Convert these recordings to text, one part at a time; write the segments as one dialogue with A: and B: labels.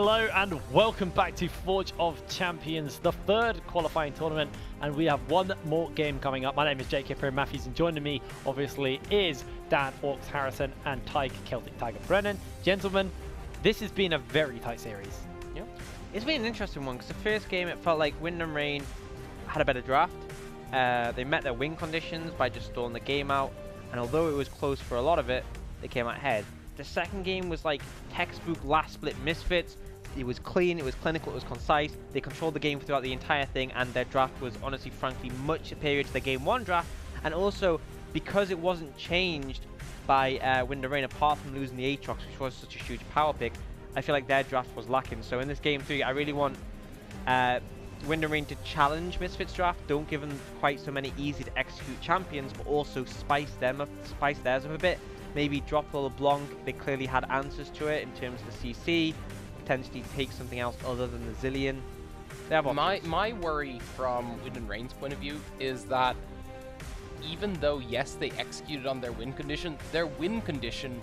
A: Hello and welcome back to Forge of Champions, the third qualifying tournament, and we have one more game coming up. My name is JK Perry Matthews, and joining me obviously is Dan Orcs Harrison and Tyke Celtic Tiger Brennan. Gentlemen, this has been a very tight series.
B: Yeah, it's been an interesting one because the first game it felt like Wind and Rain had a better draft. They met their win conditions by just stalling the game out, and although it was close for a lot of it, they came out ahead. The second game was like textbook last split Misfits. It was clean, it was clinical, it was concise. They controlled the game throughout the entire thing, and their draft was honestly, frankly, much superior to the game one draft. And also, because it wasn't changed by Wind and Rain, apart from losing the Aatrox, which was such a huge power pick, I feel like their draft was lacking. So in this game 3, I really want Wind and Rain to challenge Misfits draft. Don't give them quite so many easy to execute champions, but also spice theirs up a bit. Maybe drop a little Blanc. They clearly had answers to it in terms of the CC. Potentially take something else other than the Zillion. They have options.
C: My worry from Wind and Rain's point of view is that even though, yes, they executed on their win condition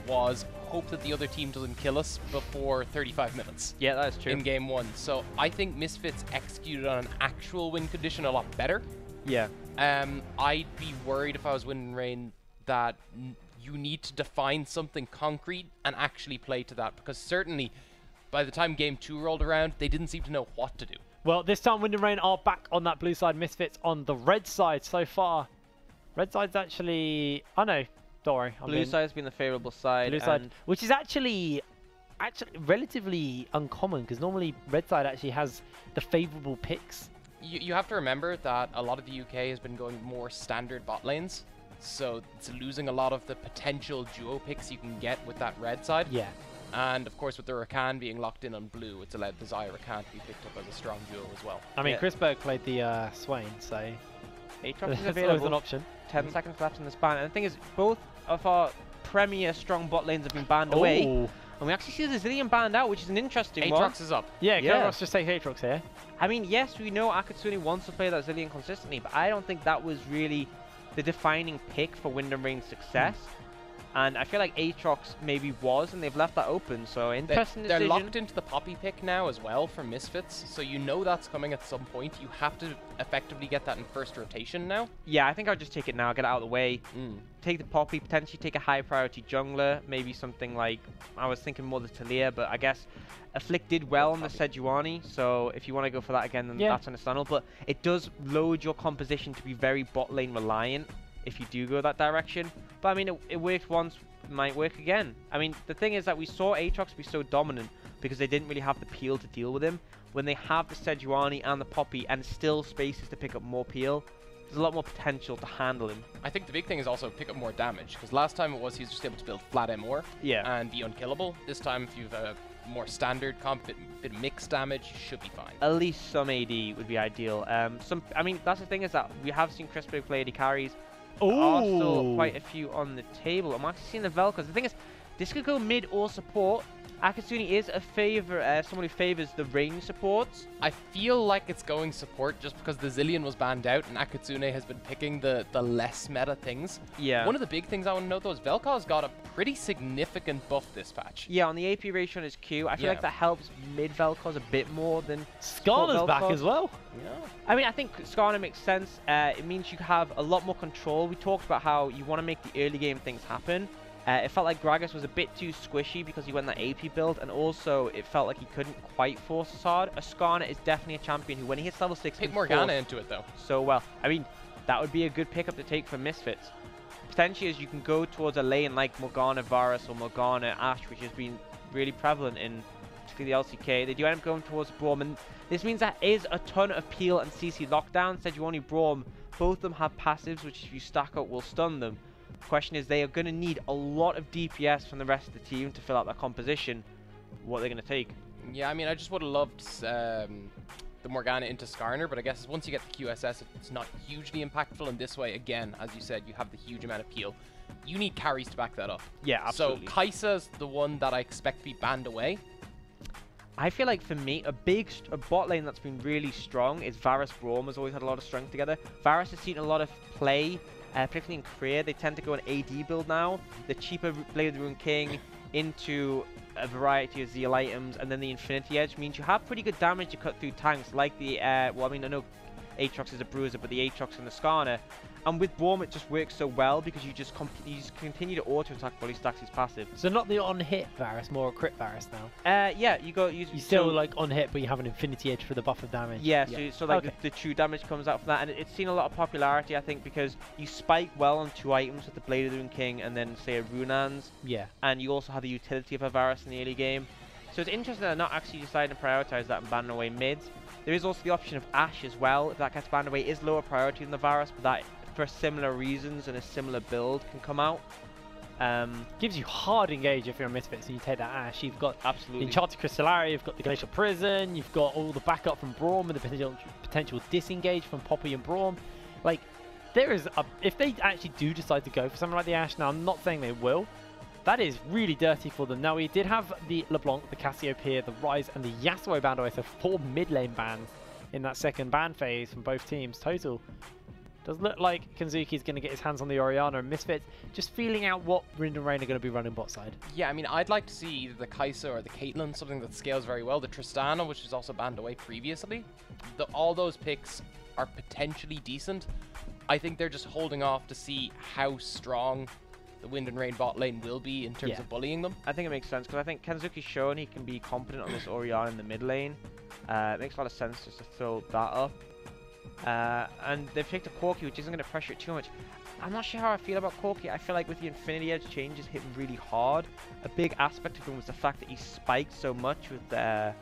C: was hope that the other team doesn't kill us before 35 minutes.
B: Yeah, that's true.
C: In game 1. So I think Misfits executed on an actual win condition a lot better.
B: Yeah.
C: I'd be worried if I was Wind and Rain that you need to define something concrete and actually play to that, because certainly by the time game 2 rolled around, they didn't seem to know what to do.
A: Well, this time Wind and Rain are back on that blue side, Misfits on the red side so far. Red side's actually... Oh no, don't worry.
B: Blue side's been the favourable side.
A: Blue side, which is actually relatively uncommon, because normally red side actually has the favourable picks.
C: You have to remember that a lot of the UK has been going more standard bot lanes. So it's losing a lot of the potential duo picks you can get with that red side.
A: Yeah.
C: And of course with the Rakan being locked in on blue, it's allowed the Xayah Rakan to be picked up as a strong duo as well.
A: I mean, Chris Berg played the Swain, so
B: Aatrox is
A: that's
B: available.
A: always an option.
B: 10 seconds left in this ban. And the thing is, both of our premier strong bot lanes have been banned away. And we actually see the Zillion banned out, which is an interesting one.
C: Aatrox is up.
A: Yeah, Kairos just take Aatrox here.
B: I mean, yes, we know Akatsuki wants to play that Zillion consistently, but I don't think that was really the defining pick for Wind and Rain's success. And I feel like Aatrox maybe was, and they've left that open, so interesting decision.
C: They're locked into the Poppy pick now as well for Misfits, so you know that's coming at some point. You have to effectively get that in first rotation now. Yeah,
B: I think I'll just take it now, get it out of the way. Take the Poppy, potentially take a high priority jungler, maybe something like, I was thinking more the Talia, but I guess Afflict did well on the Sejuani, so if you want to go for that again, then that's understandable. But it does load your composition to be very bot lane reliant if you do go that direction. But I mean, it worked once, it might work again. I mean, the thing is that we saw Aatrox be so dominant because they didn't really have the peel to deal with him. When they have the Sejuani and the Poppy and still spaces to pick up more peel, there's a lot more potential to handle him.
C: I think the big thing is also pick up more damage, because last time it was he was just able to build flat MR and be unkillable. This time, if you've a more standard comp, bit of mixed damage, you should be fine.
B: At least some AD would be ideal. I mean, that's the thing is that we have seen Chris Berg play AD carries. There are still quite a few on the table. I'm actually seeing the Vel'Koz. The thing is, this could go mid or support. Akatsuki is someone who favors the range supports.
C: I feel like it's going support just because the Zillion was banned out and Akatsuki has been picking the less meta things.
B: Yeah.
C: One of the big things I want to note though is Vel'Koz got a pretty significant buff this patch.
B: Yeah, on the AP ratio on his Q, I feel like that helps mid Vel'Koz a bit more than
A: Skarner's back as well.
B: Yeah. I mean, I think Skarner makes sense. It means you have a lot more control. We talked about how you want to make the early game things happen. It felt like Gragas was a bit too squishy because he went that AP build, and also it felt like he couldn't quite force us hard. A Skarner is definitely a champion who, when he hits level 6,
C: pick Morgana into it though.
B: So well, I mean, that would be a good pickup to take from Misfits. Potentially, as you can go towards a lane like Morgana Varus or Morgana Ashe, which has been really prevalent in particularly the LCK. They do end up going towards Braum, and this means that is a ton of peel and CC lockdown. Sejuani, Braum, both of them have passives, which if you stack up will stun them. Question is, they are going to need a lot of DPS from the rest of the team to fill out that composition. What are they going to take?
C: Yeah, I mean, I just would have loved the Morgana into Skarner, but I guess once you get the QSS, it's not hugely impactful. In this way, again, as you said, you have the huge amount of peel. You need carries to back that up.
B: Yeah, absolutely.
C: So Kai'Sa's the one that I expect to be banned away.
B: I feel like for me, a bot lane that's been really strong is Varus Braum has always had a lot of strength together. Varus has seen a lot of play, particularly in Korea. They tend to go an AD build now. The cheaper Blade of the Rune King, into a variety of Zeal items, and then the Infinity Edge means you have pretty good damage to cut through tanks, like the, well, I mean, I know Aatrox is a bruiser, but the Aatrox and the Skarner. And with Braum, it just works so well because you just continue to auto-attack while he stacks his passive.
A: So not the on-hit Varus, more a crit Varus now?
B: Yeah, you
A: still like on-hit, but you have an Infinity Edge for the buff of damage.
B: Yeah, so like
A: okay.
B: the true damage comes out from that, and it's seen a lot of popularity, I think, because you spike well on 2 items with the Blade of the Rune King and then, say, a Runans.
A: Yeah.
B: And you also have the utility of a Varus in the early game. So it's interesting that they're not actually deciding to prioritize that and banning away mids. There is also the option of Ashe as well. If that gets banned away, it is lower priority than the Varus, but that, for similar reasons and a similar build, can come out.
A: Gives you hard engage if you're a Misfits and you take that Ashe. You've got
B: absolutely
A: Enchanted Crystallara, you've got the Glacial Prison, you've got all the backup from Braum and the potential disengage from Poppy and Braum. Like, there is if they actually do decide to go for something like the Ashe, now I'm not saying they will, that is really dirty for them. Now, we did have the LeBlanc, the Cassiopeia, the Ryze, and the Yasuo banned away, so 4 mid lane bans in that second ban phase from both teams total. Does look like Kenzuki's going to get his hands on the Orianna, and Misfits just feeling out what Wind and Rain are going to be running bot side.
C: Yeah, I mean, I'd like to see either the Kai'Sa or the Caitlyn, something that scales very well. The Tristana, which was also banned away previously. All those picks are potentially decent. I think they're just holding off to see how strong the Wind and Rain bot lane will be in terms of bullying them.
B: I think it makes sense, because I think Kenzuki's shown he can be competent on this Orianna in the mid lane. It makes a lot of sense just to throw that up. And they've picked a Corki, which isn't going to pressure it too much. I'm not sure how I feel about Corki. I feel like with the Infinity Edge changes hit him really hard. A big aspect of him was the fact that he spiked so much with the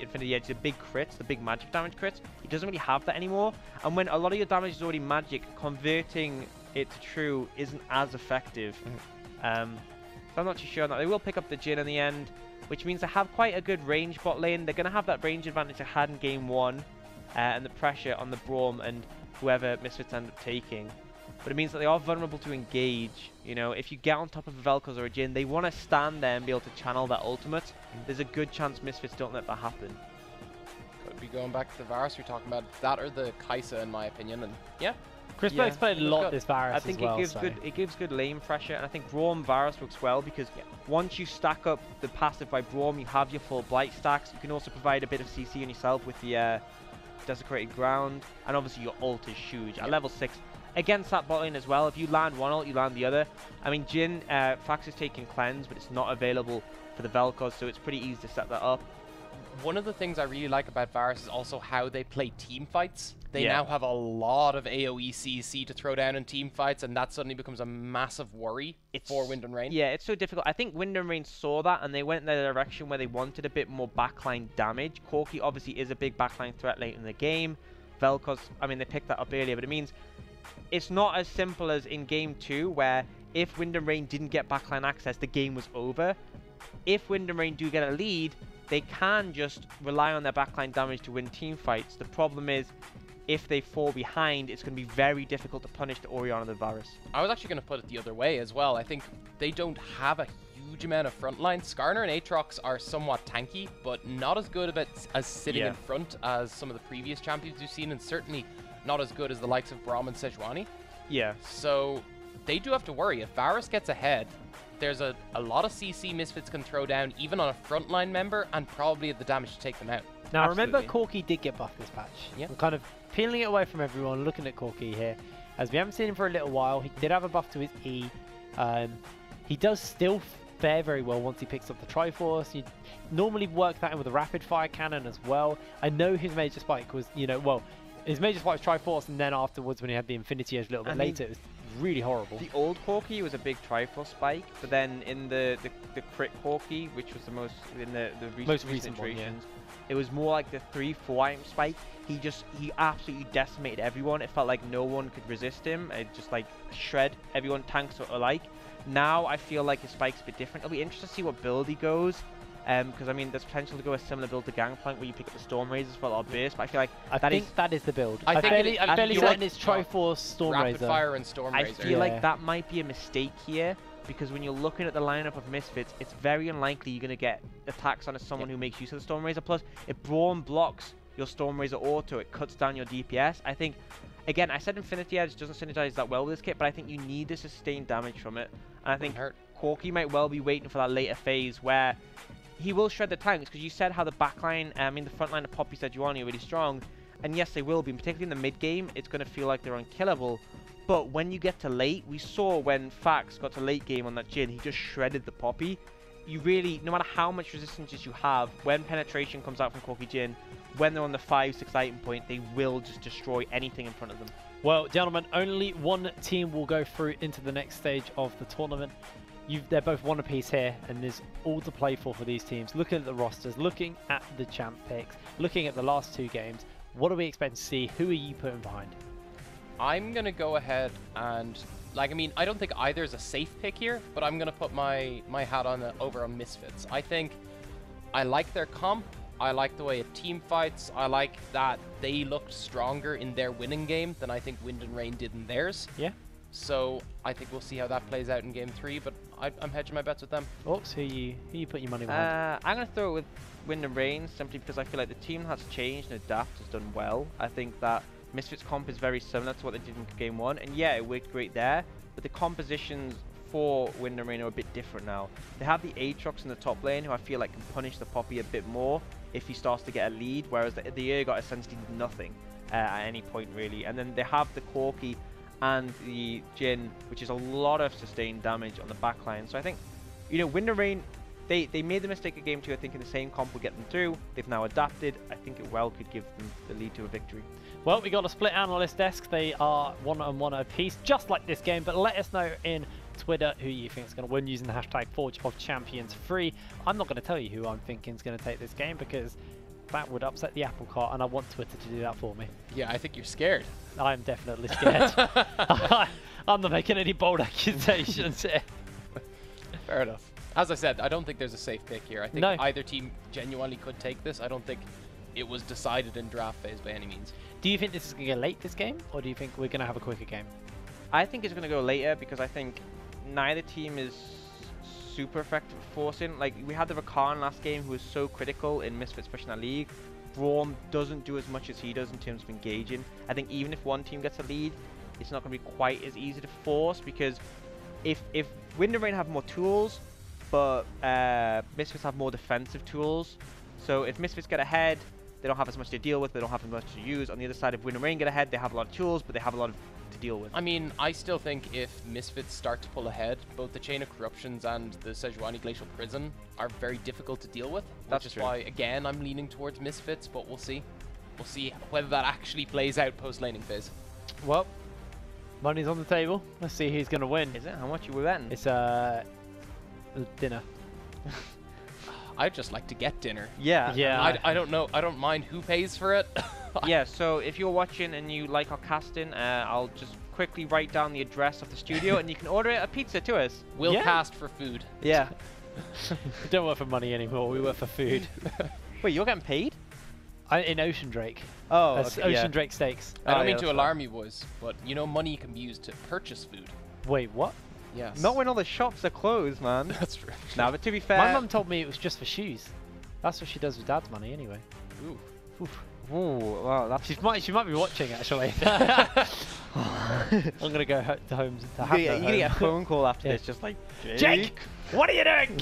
B: Infinity Edge, the big crits, the big magic damage crits. He doesn't really have that anymore. And when a lot of your damage is already magic, converting it to true isn't as effective. So I'm not too sure on that. They will pick up the Jhin in the end, which means they have quite a good range bot lane. They're going to have that range advantage they had in game 1. And the pressure on the Braum and whoever Misfits end up taking. But it means that they are vulnerable to engage. You know, if you get on top of a Vel'Koz or a Jhin, they want to stand there and be able to channel that ultimate. There's a good chance Misfits don't let that happen.
C: Could be going back to the Varus we're talking about, that or the Kai'Sa in my opinion, and yeah.
A: Chris Blake's played a lot this Varus
B: I think
A: as well,
B: it gives good lane pressure, and I think Braum Varus works well because once you stack up the passive by Braum, you have your full blight stacks. You can also provide a bit of CC on yourself with the Desecrated Ground, and obviously your ult is huge at level 6 against that bot lane as well. If you land one ult, you land the other. I mean, Jhin, Fax is taking cleanse, but it's not available for the Vel'Koz, so it's pretty easy to set that up.
C: One of the things I really like about Varus is also how they play team fights. They now have a lot of AoE CC to throw down in team fights, and that suddenly becomes a massive worry for Wind and Rain.
B: Yeah, it's so difficult. I think Wind and Rain saw that, and they went in their direction where they wanted a bit more backline damage. Corki obviously is a big backline threat late in the game. Vel'Koz, I mean, they picked that up earlier, but it means it's not as simple as in game 2, where if Wind and Rain didn't get backline access, the game was over. If Wind and Rain do get a lead, they can just rely on their backline damage to win team fights. The problem is, if they fall behind, it's going to be very difficult to punish the Orianna and the Varus.
C: I was actually going to put it the other way as well. I think they don't have a huge amount of frontline. Skarner and Aatrox are somewhat tanky, but not as good as sitting in front as some of the previous champions we've seen, and certainly not as good as the likes of Braum and Sejuani.
B: Yeah.
C: So they do have to worry. If Varus gets ahead, there's a lot of CC Misfits can throw down, even on a frontline member, and probably the damage to take them out.
A: Now, remember, Corki did get buffed this patch. Yeah. We're kind of peeling it away from everyone, looking at Corki here. As we haven't seen him for a little while, he did have a buff to his E. He does still fare very well once he picks up the Triforce. You normally work that in with a rapid fire cannon as well. I know his major spike was, his major spike was Triforce, and then afterwards when he had the Infinity Edge a little bit later, it was really horrible. The
B: old Corki was a big Triforce spike, but then in the crit Corki, which was the most in the recent iterations, it was more like the 3-4 item spike. He absolutely decimated everyone. It felt like no one could resist him. It just like shred everyone, tanks alike. Now I feel like his spike's a bit different. It'll be interesting to see what build he goes. Because I mean, there's potential to go a similar build to Gangplank where you pick up the Storm Razors for a lot of burst, but I feel like that is the build. I'm fairly certain it's Triforce, Storm Razor. Rapid
C: Fire and Storm Razor.
B: I feel like that might be a mistake here, because when you're looking at the lineup of Misfits, it's very unlikely you're going to get attacks on someone who makes use of the Storm Razor. Plus, if Braum blocks your Storm Razor auto, it cuts down your DPS. I think, again, I said Infinity Edge doesn't synergize that well with this kit, but I think you need the sustained damage from it. And I think Corki might well be waiting for that later phase where he will shred the tanks, because you said how the backline, the front line of Poppy Sejuani are really strong, and yes, they will be, particularly in the mid game. It's going to feel like they're unkillable, but when you get to late, we saw when Fax got to late game on that Jhin, he just shredded the Poppy. You really, no matter how much resistances you have, when penetration comes out from Corki Jhin, when they're on the 5-6 item point, they will just destroy anything in front of them.
A: Well, gentlemen, only one team will go through into the next stage of the tournament. They're both one apiece here, and there's all to play for these teams. Looking at the rosters, looking at the champ picks, looking at the last 2 games, what do we expect to see? Who are you putting behind?
C: I'm going to go ahead and, like, I mean, I don't think either is a safe pick here, but I'm going to put my hat on over on Misfits. I think I like their comp. I like the way a team fights. I like that they looked stronger in their winning game than I think Wind and Rain did in theirs.
A: Yeah.
C: So I think we'll see how that plays out in game 3, but I'm hedging my bets with them.
A: Oops, who you put your money behind?
B: I'm going to throw it with Wind and Rain, simply because I feel like the team has changed and Adapt has done well. I think that Misfits comp is very similar to what they did in game 1, and yeah, it worked great there, but the compositions for Wind and Rain are a bit different now. They have the Aatrox in the top lane, who I feel like can punish the Poppy a bit more if he starts to get a lead, whereas the Urgot essentially did nothing at any point really. And then they have the Corki and the Jhin, which is a lot of sustained damage on the backline. So I think, you know, Wind and Rain, they made the mistake of game 2 of thinking the same comp would get them through. They've now adapted. I think it well could give them the lead to a victory.
A: Well, we got a split analyst desk. They are 1-on-1 apiece, just like this game, but let us know in Twitter who you think is going to win using the hashtag ForgeOfChampions3. I'm not going to tell you who I'm thinking is going to take this game, because that would upset the apple cart, and I want Twitter to do that for me.
C: Yeah, I think you're scared.
A: I'm definitely scared. I'm not making any bold accusations here.
C: Fair enough. As I said, I don't think there's a safe pick here. I think
A: No.
C: either team genuinely could take this. I don't think it was decided in draft phase by any means.
A: Do you think this is going to get late, this game, or do you think we're going to have a quicker game?
B: I think it's going to go later, because I think neither team is super effective at forcing. Like, we had the Rakan last game, who was so critical in Misfits pushing that league. Braum doesn't do as much as he does in terms of engaging. I think even if one team gets a lead, it's not going to be quite as easy to force, because if Wind and Rain have more tools, but Misfits have more defensive tools. So if Misfits get ahead, they don't have as much to deal with, they don't have as much to use. On the other side, if Wind and Rain get ahead, they have a lot of tools, but they have a lot to deal with.
C: I mean, I still think if Misfits start to pull ahead, both the Chain of Corruptions and the Sejuani Glacial Prison are very difficult to deal with.
B: That's
C: which is
B: true.
C: why, again, I'm leaning towards Misfits, but we'll see. We'll see whether that actually plays out post-laning phase.
A: Well, money's on the table. Let's see who's going to win.
B: Is it? How much are we betting?
A: It's dinner.
C: I'd just like to get dinner.
B: Yeah.
A: Yeah.
C: I don't know. I don't mind who pays for it.
B: Yeah, so if you're watching and you like our casting, I'll just quickly write down the address of the studio and you can order a pizza to us.
C: We'll
A: Yeah.
C: cast for food.
B: Yeah.
A: We don't work for money anymore. We work for food.
B: Wait, you're getting paid?
A: In Ocean Drake.
B: Oh,
A: That's
B: okay,
A: Ocean
B: yeah.
A: Drake steaks.
C: I don't
B: Oh,
C: mean
B: yeah,
C: to
B: that's
C: alarm you boys, but you know money can be used to purchase food.
A: Wait, what?
C: Yes.
B: Not when all the shops are closed, man.
C: That's true.
B: Nah, but to be fair...
A: My mum told me it was just for shoes. That's what she does with Dad's money, anyway.
C: Ooh.
A: Oof.
B: Ooh, wow, that's...
A: She might be watching, actually. I'm gonna go to home to have
B: You're gonna get a phone call after
A: Yeah.
B: this, just like...
A: Jake, what are you doing?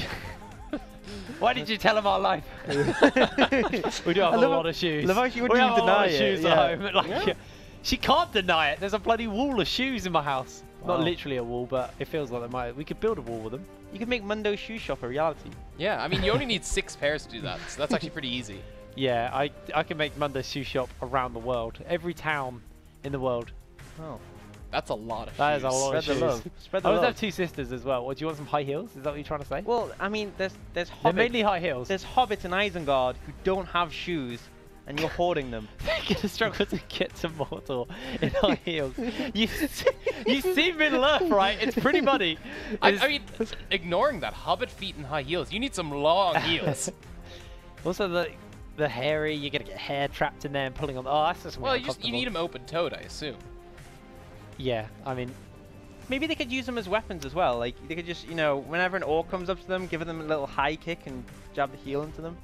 A: Why did you tell him our life? We do have a lot of shoes.
B: Love how she
A: We
B: wouldn't
A: have
B: even
A: a lot
B: deny
A: of
B: it.
A: shoes
B: Yeah.
A: at home. Like, she can't deny it. There's a bloody wall of shoes in my house. Not
B: Wow.
A: literally a wall, but it feels like there might. We could build a wall with them.
B: You can make Mundo Shoe Shop a reality.
C: Yeah, I mean, you only need 6 pairs to do that, so that's actually pretty easy.
A: Yeah, I can make Mondo's shoe shop around the world. Every town in the world.
B: Oh.
C: That's a lot of
A: That
C: shoes.
A: is a lot of
B: Spread the
A: shoes.
B: love. Spread the
A: I always
B: love.
A: have 2 sisters as well. What, do you want some high heels? Is that what you're trying to say?
B: Well, I mean, there's
A: They're
B: hobbits.
A: mainly high heels.
B: There's hobbits in Isengard who don't have shoes, and you're hoarding them.
A: They're gonna struggle to get to Mordor in high heels. You see Middle Earth, right? It's pretty muddy.
C: I mean, ignoring that, hobbit feet and high heels, you need some long heels.
A: Also, the hairy, you're gonna get hair trapped in there and pulling on. Oh, that's just
C: Well, you need them open-toed, I assume.
A: Yeah, I mean,
B: Maybe they could use them as weapons as well. Like, they could just, you know, whenever an orc comes up to them, give them a little high kick and jab the heel into them.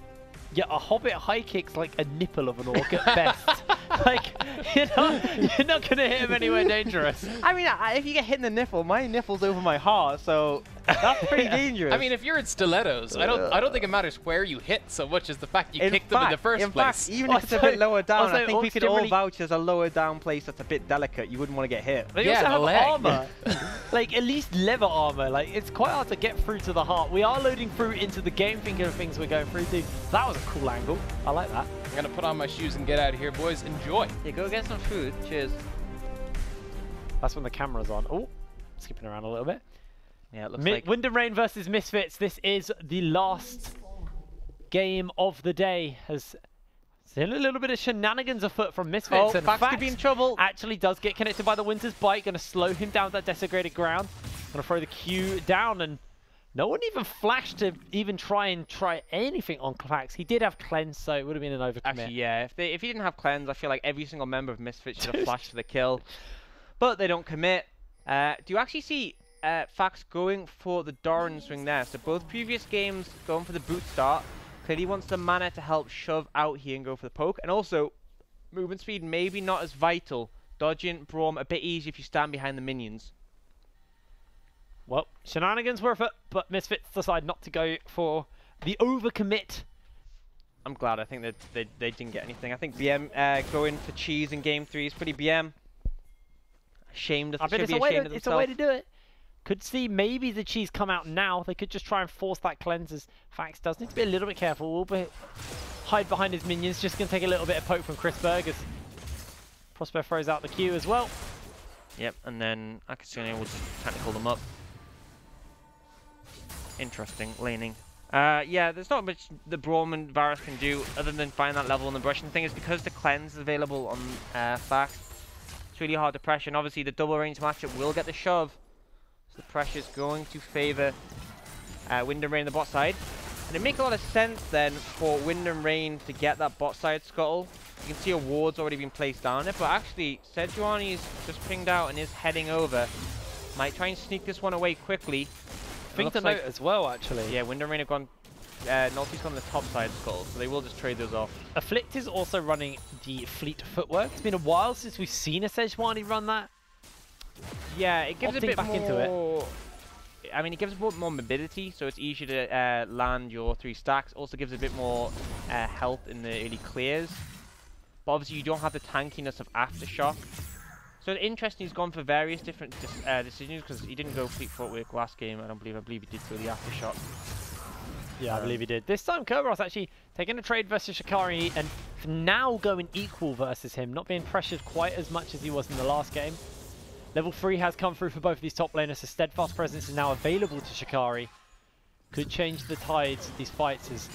A: yeah, a hobbit high kick's like a nipple of an orc at best. Like, you're not going to hit him anywhere dangerous.
B: I mean, if you get hit in the nipple, my nipple's over my heart, so that's pretty dangerous.
C: I mean, if you're in stilettos, I don't think it matters where you hit so much as the fact you kicked them in the first place.
B: Fact, even if it's a bit lower down,
A: also,
B: I think we could
A: generally
B: all vouch there's a lower down place that's a bit delicate. You wouldn't want to get hit.
A: They
C: Yeah,
A: also
C: the
A: have
C: leg.
A: armor, like at least leather armor. Like it's quite hard to get through to the heart. We are loading through into the game, thinking of things we're going through to. That was a cool angle. I like that.
C: I'm gonna put on my shoes and get out of here, boys. Enjoy.
B: Yeah, go get some food. Cheers.
A: That's when the camera's on. Oh, skipping around a little bit.
B: Yeah, it looks like
A: Wind and Rain versus Misfits. This is the last game of the day. Has seen a little bit of shenanigans afoot from Misfits. And
B: Fax could be in trouble.
A: actually does get connected by the Winter's Bite. Going to slow him down that desecrated ground. Going to throw the Q down, and no one even flashed to even try anything on Fax. He did have cleanse, so it would have been an overcommit.
B: Actually, yeah. If he didn't have cleanse, I feel like every single member of Misfits should have flashed for the kill. But they don't commit. Do you actually see Fax going for the Doran swing there? So both previous games going for the boot start. Clearly wants the mana to help shove out here and go for the poke. And also, movement speed maybe not as vital. Dodging Braum a bit easier if you stand behind the minions.
A: Well, shenanigans were afoot, but Misfits decide not to go for the overcommit.
B: I'm glad. I think that they didn't get anything. I think BM going for cheese in game 3 is pretty BM. Ashamed of
A: I bet
B: should
A: it's
B: be
A: a way
B: ashamed
A: to,
B: of
A: it's a way to
B: themselves.
A: do it. Could see maybe the cheese come out now. They could just try and force that cleanse. Fax does need to be a little bit careful. We'll hide behind his minions. Just going to take a little bit of poke from Chris Berg as Prosper throws out the Q as well.
B: Yep, and then Akasune will just tactical them up. Interesting, laning. Yeah, there's not much the Braum and Varus can do other than find that level on the brush. And the thing is, because the cleanse is available on Fax, it's really hard to pressure. And obviously, the double range matchup will get the shove. So the pressure is going to favour Wind and Rain on the bot side. And it makes a lot of sense then for Wind and Rain to get that bot side scuttle. You can see a ward's already been placed down it, but actually, Sejuani's just pinged out and is heading over. Might try and sneak this one away quickly.
A: Thing to note as well, actually.
B: Yeah, Wind and Rain have gone. Nolty's gone the top side scuttle, so they will just trade those off.
A: Afflict is also running the fleet footwork. It's been a while since we've seen a Sejuani run that.
B: Yeah, it gives a bit
A: back
B: more.
A: into it.
B: I mean, it gives a bit more mobility, so it's easier to land your 3 stacks. Also gives a bit more health in the early clears. But obviously, you don't have the tankiness of Aftershock. So it's interesting, he's gone for various different decisions because he didn't go fleet footwork last game. I believe he did go the Aftershock.
A: Yeah, I believe he did. This time, Kerberos actually taking a trade versus Shikari and for now going equal versus him, not being pressured quite as much as he was in the last game. Level 3 has come through for both of these top laners, so Steadfast Presence is now available to Shikari. Could change the tides of these fights as...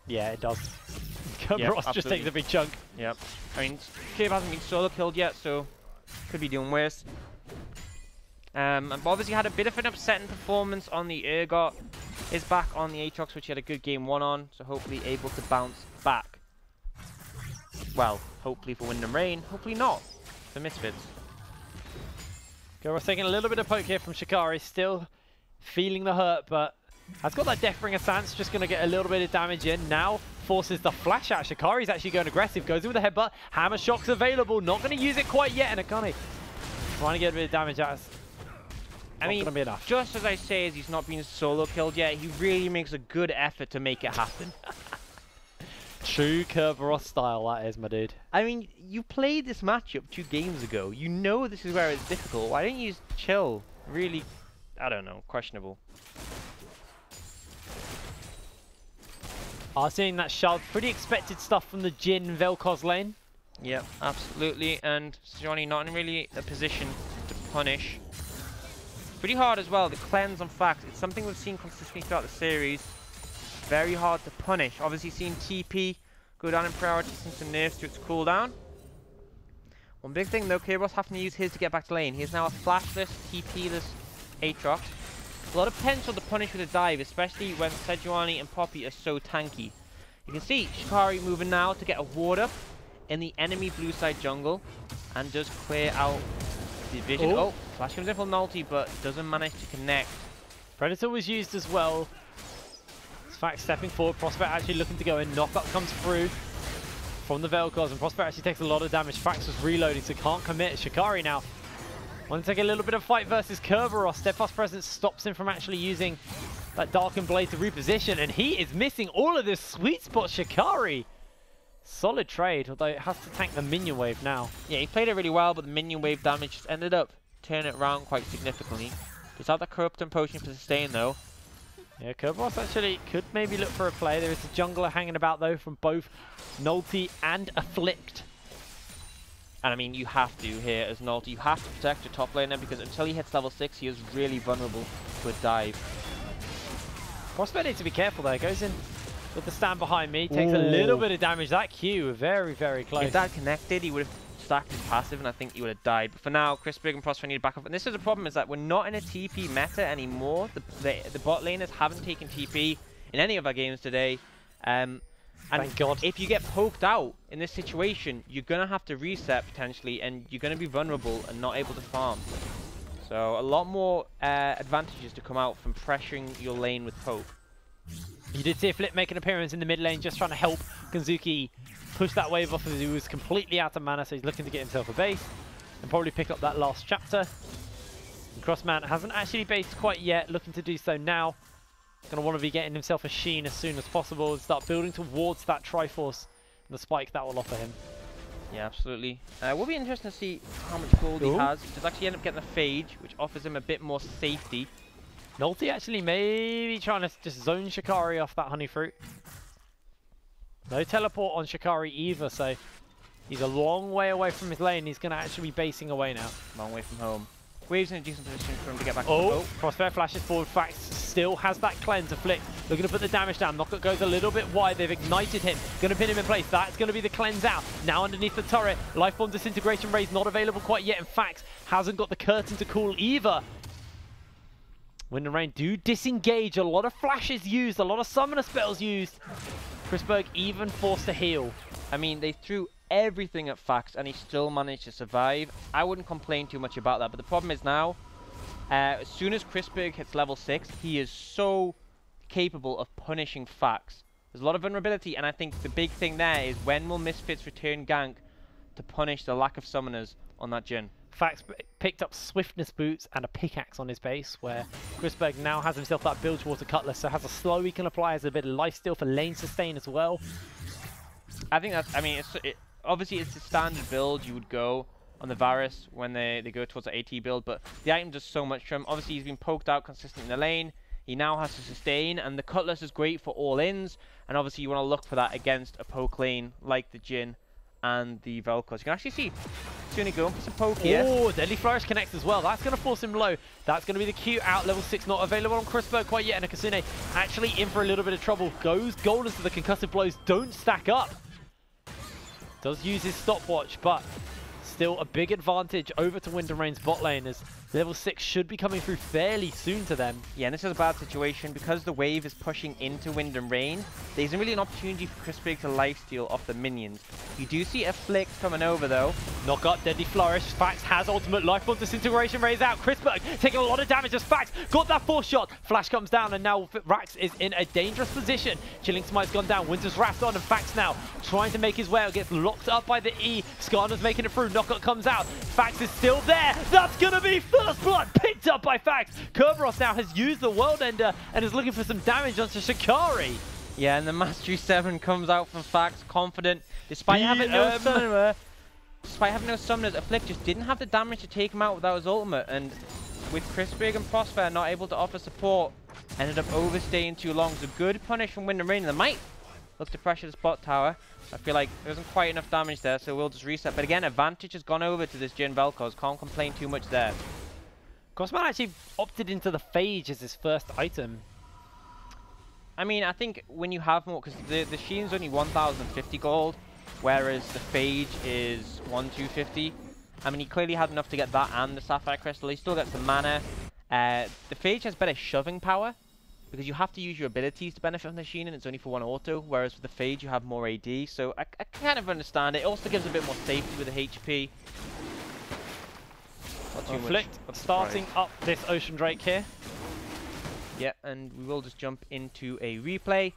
A: Yeah, it does. Kerberos just takes a big chunk.
B: Yep. I mean, Cave hasn't been solo killed yet, so could be doing worse. And obviously had a bit of an upsetting performance on the Urgot. Is back on the Aatrox, which he had a good game 1 on, so hopefully able to bounce back. Well, hopefully for Wind and Rain, hopefully not for Misfits.
A: Kerberos taking a little bit of poke here from Shikari, still feeling the hurt, but has got that Deathbringer stance, just going to get a little bit of damage in. Now forces the flash out. Shikari's actually going aggressive, goes in with a headbutt. Hammer Shock's available, not going to use it quite yet, and Akane trying to get a bit of damage out.
B: I mean,
A: gonna be enough.
B: Just as I say, as he's not been solo killed yet, he really makes a good effort to make it happen.
A: True Kerberos style, that is, my dude.
B: I mean, you played this matchup 2 games ago. You know this is where it's difficult. Why don't you just chill? Really, I don't know, questionable.
A: Seeing that shard, pretty expected stuff from the Jhin Vel'Koz lane.
B: Yep, absolutely. And Johnny not in really a position to punish. Pretty hard as well, the cleanse on Fax. It's something we've seen consistently throughout the series. Very hard to punish. Obviously seen TP go down in priority since the nerfs to its cooldown. One big thing though, Kerberos having to use his to get back to lane. He is now a flashless, TP-less Aatrox. A lot of potential to punish with a dive, especially when Sejuani and Poppy are so tanky. You can see Shikari moving now to get a ward up in the enemy blue side jungle and just clear out the vision. Oh, flash comes in for Nulty, but doesn't manage to connect.
A: Predator was used as well. Fact stepping forward, Prospect actually looking to go in. Knockup comes through. from the Vel'Koz, and Prosper actually takes a lot of damage. Fax was reloading, so can't commit. Shikari now want to take a little bit of fight versus Kerberos. Steadfast Presence stops him from actually using that Darkened Blade to reposition, and he is missing all of this sweet spot. Shikari, solid trade, although it has to tank the minion wave now.
B: Yeah, he played it really well, but the minion wave damage just ended up turning it around quite significantly. Just have the Corrupting Potion for sustain though.
A: Yeah, Kerberos actually could maybe look for a play. There is a jungler hanging about though from both Nulti and Afflict.
B: And I mean, you have to here as Nulti, you have to protect your top laner because until he hits level 6, he is really vulnerable to a dive.
A: Prosper needs to be careful there. Goes in with the stand behind me, takes a little bit of damage. That Q, very, very close.
B: If that connected, he would have stacked his passive and I think he would have died. But for now, Crispig and Prosper need to back off. And this is the problem, is that we're not in a TP meta anymore. The bot laners haven't taken TP in any of our games today. And
A: thank God.
B: If you get poked out in this situation, you're going to have to reset potentially, and you're going to be vulnerable and not able to farm. So a lot more advantages to come out from pressuring your lane with poke.
A: You did see a Flip make an appearance in the mid lane, just trying to help Kanzuki push that wave off as he was completely out of mana, so he's looking to get himself a base and probably pick up that last chapter. And Crossman hasn't actually based quite yet, looking to do so now. Going to want to be getting himself a Sheen as soon as possible and start building towards that Triforce and the spike that will offer him.
B: Yeah, absolutely. Will be interesting to see how much gold he has. Does actually end up getting a Phage, which offers him a bit more safety.
A: Nulti actually maybe trying to just zone Shikari off that honey fruit. No teleport on Shikari either, so he's a long way away from his lane. He's going to actually be basing away now.
B: Long way from home. Wave's in a decent position for him to get back to
A: the
B: boat.
A: Crossfair flashes forward. Fax still has that cleanse. Afflict looking to put the damage down. Knockout goes a little bit wide. They've ignited him. Going to pin him in place. That's going to be the cleanse out. Now underneath the turret. Lifebomb Disintegration Rays not available quite yet. And Fax hasn't got the curtain to cool either. Wind and Rain do disengage. A lot of flashes used. A lot of summoner spells used. Chrisberg even forced to heal.
B: I mean, they threw everything at Fax and he still managed to survive. I wouldn't complain too much about that, but the problem is now, as soon as Chrisberg hits level 6, he is so capable of punishing Fax. There's a lot of vulnerability, and I think the big thing there is when will Misfits return gank to punish the lack of summoners on that Jhin?
A: Fax picked up Swiftness Boots and a pickaxe on his base, where Chrisberg now has himself that Bilgewater Cutlass, so has a slow he can apply, has a bit of lifesteal for lane sustain as well.
B: I think that's, I mean, obviously it's the standard build you would go on the Varus when they go towards the AT build, but the item does so much for him. Obviously he's been poked out consistently in the lane. He now has to sustain, and the Cutlass is great for all-ins, and obviously you want to look for that against a poke lane like the Jhin and the Vel'Koz. You can actually see Suni going for some poke here.
A: Oh, Deadly Flourish connects as well. That's going to force him low. That's going to be the Q out. Level 6 not available on Chrisberg quite yet, and Akasune actually in for a little bit of trouble. Goes golden, so the concussive blows don't stack up. Does use his stopwatch, but still a big advantage over to Wind and Rain's bot lane, as level 6 should be coming through fairly soon to them. Yeah,
B: and this is a bad situation because the wave is pushing into Wind and Rain. There isn't really an opportunity for Chrisberg to lifesteal off the minions. You do see Afflict coming over though.
A: Knock up, Deadly Flourish. Fax has ultimate Lifebomb Disintegration Rays out. Chrisberg taking a lot of damage as Fax got that 4 shot. Flash comes down, and now Rax is in a dangerous position. Chilling Smite's gone down. Winter's Wrath's on, and Fax now trying to make his way out. Gets locked up by the E. Skarner's making it through. Knockout comes out. Fax is still there. That's going to be first blood picked up by Fax. Kerberos now has used the World Ender and is looking for some damage onto Shikari.
B: Yeah, and the Mastery 7 comes out from Fax, confident. Despite having no summoner, Afflict just didn't have the damage to take him out without his ultimate. And with Chrisberg and Prosper not able to offer support, ended up overstaying too long. So good punish from Wind and Rain. And they might look to pressure the spot tower. I feel like there wasn't quite enough damage there, so we'll just reset. But again, advantage has gone over to this Jhin Vel'Koz. Can't complain too much there.
A: Crossman actually opted into the Phage as his first item.
B: I mean, I think when you have more, because the Sheen's only 1,050 gold, whereas the Phage is 1,250. I mean, he clearly had enough to get that and the Sapphire Crystal. He still gets the mana. The Phage has better shoving power, because you have to use your abilities to benefit from the Sheen, and it's only for 1 auto, whereas with the Phage you have more AD. So I kind of understand it. It also gives a bit more safety with the HP.
A: Afflict starting up this Ocean Drake here.
B: Yeah, and we will just jump into a replay,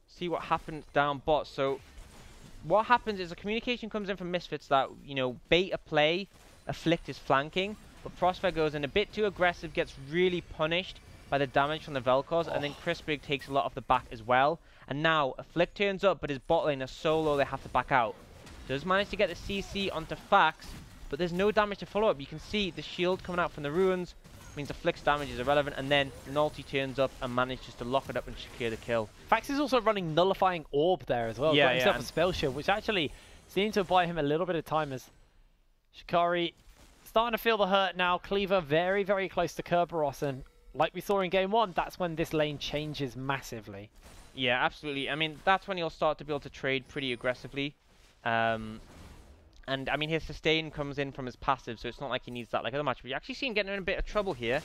B: see what happens down bot. So what happens is a communication comes in from Misfits that, you know, bait a play, Afflict is flanking, but Prospect goes in a bit too aggressive, gets really punished by the damage from the Vel'Koz, and then Crispig takes a lot off the back as well. And now Afflict turns up, but his bot lane is so low they have to back out. Does manage to get the CC onto Fax, but there's no damage to follow up. You can see the shield coming out from the ruins, means Afflict's damage is irrelevant, and then Nulty turns up and manages to lock it up and secure the kill.
A: Fax is also running Nullifying Orb there as well.
B: Yeah,
A: Got himself a spell shield, which actually seemed to buy him a little bit of time as Shikari starting to feel the hurt now. Cleaver very, very close to Kerberos, and like we saw in game 1, that's when this lane changes massively.
B: Yeah, absolutely. I mean, that's when he'll start to be able to trade pretty aggressively. And I mean, his sustain comes in from his passive, so it's not like he needs that like other match. But you actually see him getting in a bit of trouble here.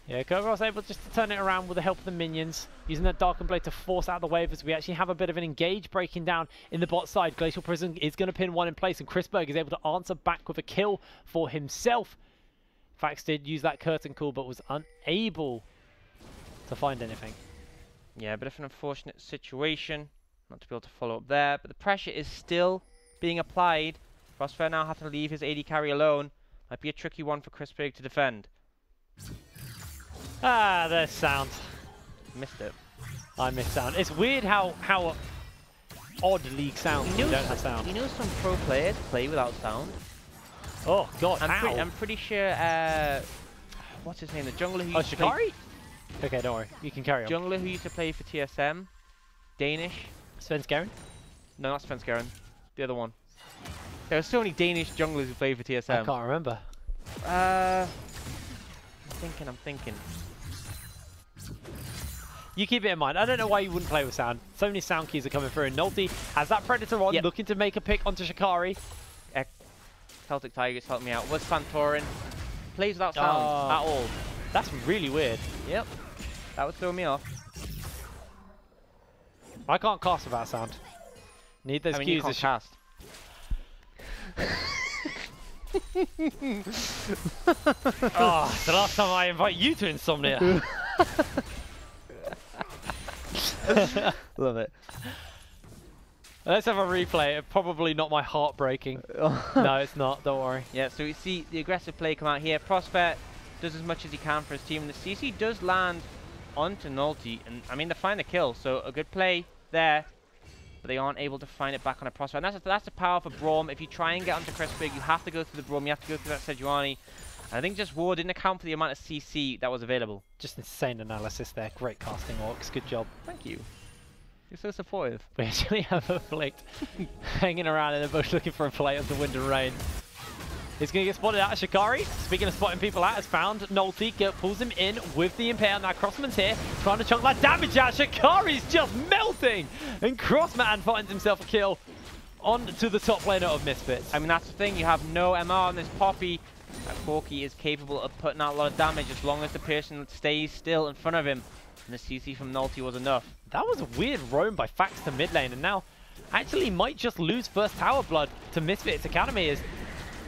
A: Yeah, Kerberos able just to turn it around with the help of the minions, using that Darkened Blade to force out the wave as we actually have a bit of an engage breaking down in the bot side. Glacial Prison is going to pin one in place, and Crispberg is able to answer back with a kill for himself. Fax did use that curtain call, but was unable to find anything.
B: Yeah, a bit of an unfortunate situation, not to be able to follow up there, but the pressure is still being applied. Crossfair now having to leave his AD carry alone. Might be a tricky one for Crispig to defend.
A: Ah, there's sound.
B: Missed it.
A: I missed sound. It's weird how odd League sounds when you don't have sound.
B: You know some pro players play without sound?
A: Oh god,
B: I'm pretty sure, what's his name, the jungler who used to play...
A: Shikari? Okay, don't worry. You can carry on.
B: Jungler who used to play for TSM. Danish.
A: Svenskeren?
B: No, not Svenskeren. The other one. There are so many Danish junglers who play for TSM.
A: I can't remember.
B: I'm thinking.
A: You keep it in mind. I don't know why you wouldn't play with sound. So many sound keys are coming through. And Nulty has that Predator on, looking to make a pick onto Shikari.
B: Celtic Tigers help me out. Was Fantorin. Plays without sound at all.
A: That's really weird.
B: Yep. That would throw me off.
A: I can't cast without sound. Need those cues.
B: You can't cast.
A: Oh, it's the last time I invite you to Insomnia.
B: Love it.
A: Let's have a replay. Probably not my heart breaking. No, it's not. Don't worry.
B: Yeah, so we see the aggressive play come out here. Prospect does as much as he can for his team. And the CC does land onto Nulty. And I mean, they find the kill. So a good play there. But they aren't able to find it back on a Prospect. And that's the power for Braum. If you try and get onto Crispig, you have to go through the Braum. You have to go through that Sejuani. And I think just War didn't account for the amount of CC that was available.
A: Just insane analysis there. Great casting, Orcs. Good job.
B: Thank you. You're so supportive.
A: We actually have Afflict hanging around in the bush looking for a play onto Wind and Rain. He's going to get spotted out of Shikari. Speaking of spotting people out, has found Nulty, pulls him in with the Impair. Now Crossman's here, trying to chunk that damage out. Shikari's just melting! And Crossman finds himself a kill onto the top laner of Misfits.
B: I mean, that's the thing. You have no MR on this Poppy. That Corki is capable of putting out a lot of damage as long as the person stays still in front of him. And the CC from Nulty was enough.
A: That was a weird roam by Fax to mid lane, and now actually might just lose first tower blood to Misfits Academy as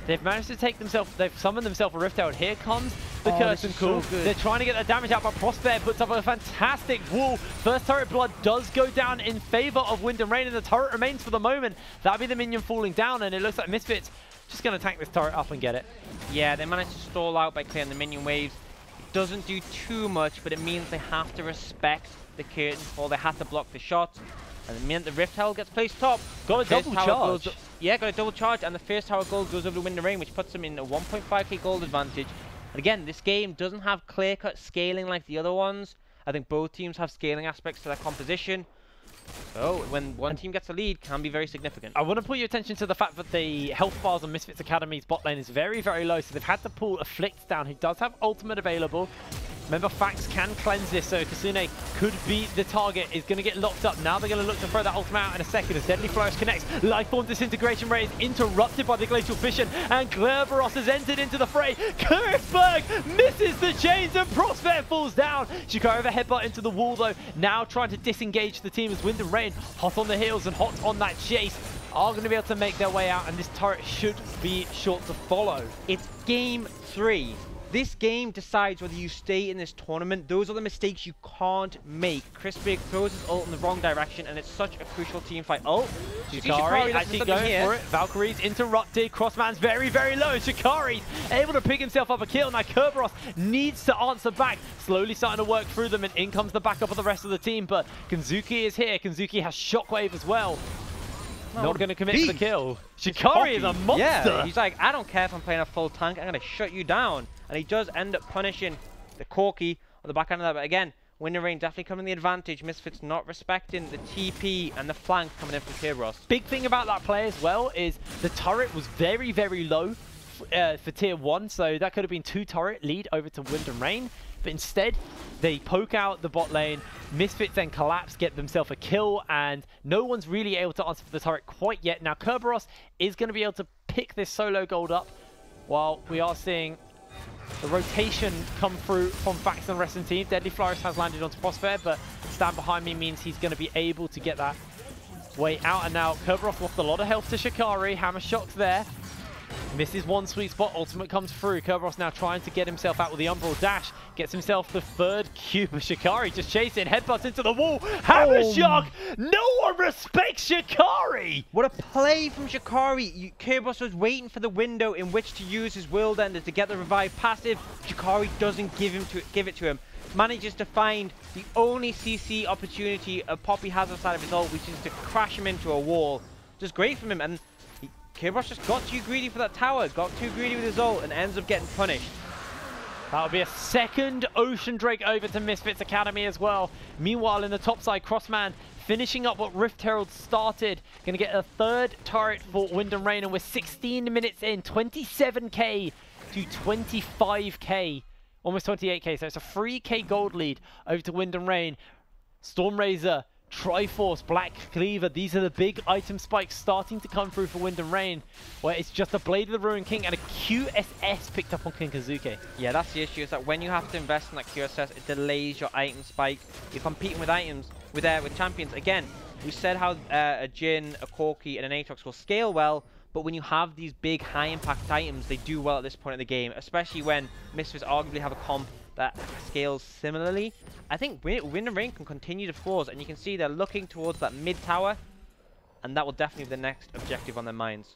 A: they've managed to take themselves, they've summoned themselves a Rift Herald. Here comes the Curtain Call.
B: So
A: they're trying to get that damage out, but Prospect puts up a fantastic wall. First turret blood does go down in favor of Wind and Rain, and the turret remains for the moment. That'll be the minion falling down, and it looks like Misfits just going to tank this turret up and get it. Yeah,
B: they managed to stall out by clearing the minion waves. It doesn't do too much, but it means they have to respect the curtain, or they have to block the shot. And the minute the Rift Herald gets placed top,
A: got a double charge.
B: Yeah, got a double charge, and the first tower gold goes over to Wind and Rain, which puts them in a 1.5k gold advantage. And again, this game doesn't have clear-cut scaling like the other ones. I think both teams have scaling aspects to their composition. So when one team gets a lead, can be very significant.
A: I want to put your attention to the fact that the health bars on Misfits Academy's bot lane is very, very low. So they've had to pull Afflict down, who does have ultimate available. Remember, Fax can cleanse this, so Kasune could be the target. Is going to get locked up. Now they're going to look to throw that ultimate out in a second as Deadly Flourish connects. Lifeform Disintegration Ray is interrupted by the Glacial Fission, and Kerberos has entered into the fray. Kurtzberg misses the chains, and Prospect falls down. Shikari with a headbutt into the wall, though. Now trying to disengage the team as Wind and Rain, hot on the heels and hot on that chase, are going to be able to make their way out, and this turret should be short to follow.
B: It's game 3. This game decides whether you stay in this tournament. Those are the mistakes you can't make. Crispig throws his ult in the wrong direction, and it's such a crucial team fight. Oh,
A: Shikari actually going for it. Valkyrie's interrupted. Crossman's very, very low. Shikari's able to pick himself up a kill. Now Kerberos needs to answer back. Slowly starting to work through them, and in comes the backup of the rest of the team. But Kenzuki is here. Kenzuki has Shockwave as well. Not going to commit to the kill. Shikari is a monster.
B: Yeah, he's like, I don't care if I'm playing a full tank. I'm going to shut you down. And he does end up punishing the Corki on the back end of that. But again, Wind and Rain definitely coming the advantage. Misfits not respecting the TP and the flank coming in from Kerberos.
A: Big thing about that play as well is the turret was very, very low for tier 1. So that could have been 2 turret lead over to Wind and Rain. But instead, they poke out the bot lane. Misfits then collapse, get themselves a kill, and no one's really able to answer for the turret quite yet. Now, Kerberos is going to be able to pick this solo gold up, while we are seeing the rotation come through from Fax and the rest of the team. Deadly Flourish has landed onto Prosper, but stand behind me means he's going to be able to get that way out. And now Kerberos lost a lot of health to Shikari. Hammer Shock's there. Misses one sweet spot, ultimate comes through. Kerberos now trying to get himself out with the Umbral Dash. Gets himself the 3rd cube of Shikari. Just chasing, headbutts into the wall. Hammer Shock! No one respects Shikari!
B: What a play from Shikari. Kerberos was waiting for the window in which to use his World Ender to get the revive passive. Shikari doesn't give it to him. Manages to find the only CC opportunity a Poppy has outside of his ult, which is to crash him into a wall. Just great from him. And Kerberos just got too greedy for that tower, got too greedy with his ult, and ends up getting punished.
A: That'll be a 2nd Ocean Drake over to Misfits Academy as well. Meanwhile, in the top side, Crossman finishing up what Rift Herald started. Going to get a 3rd turret for Wind and Rain, and we're 16 minutes in, 27k to 25k, almost 28k. So it's a 3k gold lead over to Wind and Rain. Stormrazor, Triforce, Black Cleaver, these are the big item spikes starting to come through for Wind and Rain, where it's just a Blade of the Ruined King and a QSS picked up on King Kazuke. Yeah,
B: that's the issue, is that when you have to invest in that QSS, it delays your item spike. You're competing with items, with champions. Again, we said how a Jhin, a Corki, and an Aatrox will scale well, but when you have these big, high-impact items, they do well at this point in the game, especially when Misfits arguably have a comp that scales similarly. I think Wind and Rain can continue to force, and you can see they're looking towards that mid tower, and that will definitely be the next objective on their minds.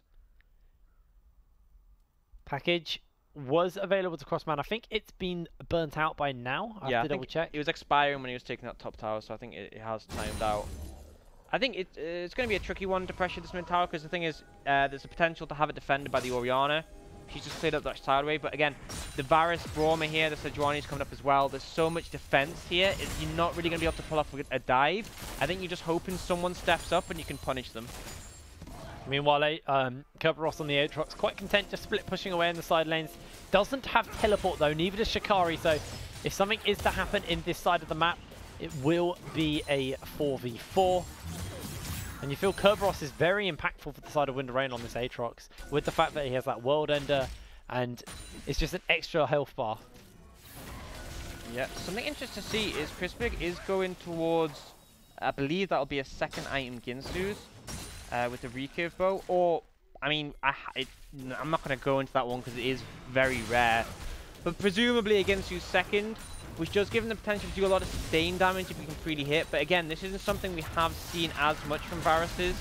A: Package was available to Crossman. I think it's been burnt out by now. I have to double check.
B: It was expiring when he was taking that top tower, so I think it has timed out. I think it's going to be a tricky one to pressure this mid tower, because the thing is, there's a potential to have it defended by the Orianna. She's just cleared up that sideway, but again, the Varus, Brahma here, the Sejuani's coming up as well. There's so much defense here, you're not really going to be able to pull off a dive. I think you're just hoping someone steps up and you can punish them.
A: Meanwhile, Kerberos on the Aatrox, quite content just split pushing away in the side lanes. Doesn't have teleport though, neither does Shikari, so if something is to happen in this side of the map, it will be a 4v4. And you feel Kerberos is very impactful for the side of Wind and Rain on this Aatrox, with the fact that he has that World Ender, and it's just an extra health bar.
B: Yeah, something interesting to see is Crispig is going towards, I believe that'll be a 2nd item Ginsu's with the recurve bow, or, I mean, I'm not going to go into that one because it is very rare, but presumably a Ginsu's 2nd, which does give him the potential to do a lot of sustain damage if he can freely hit. But again, this isn't something we have seen as much from Varus's.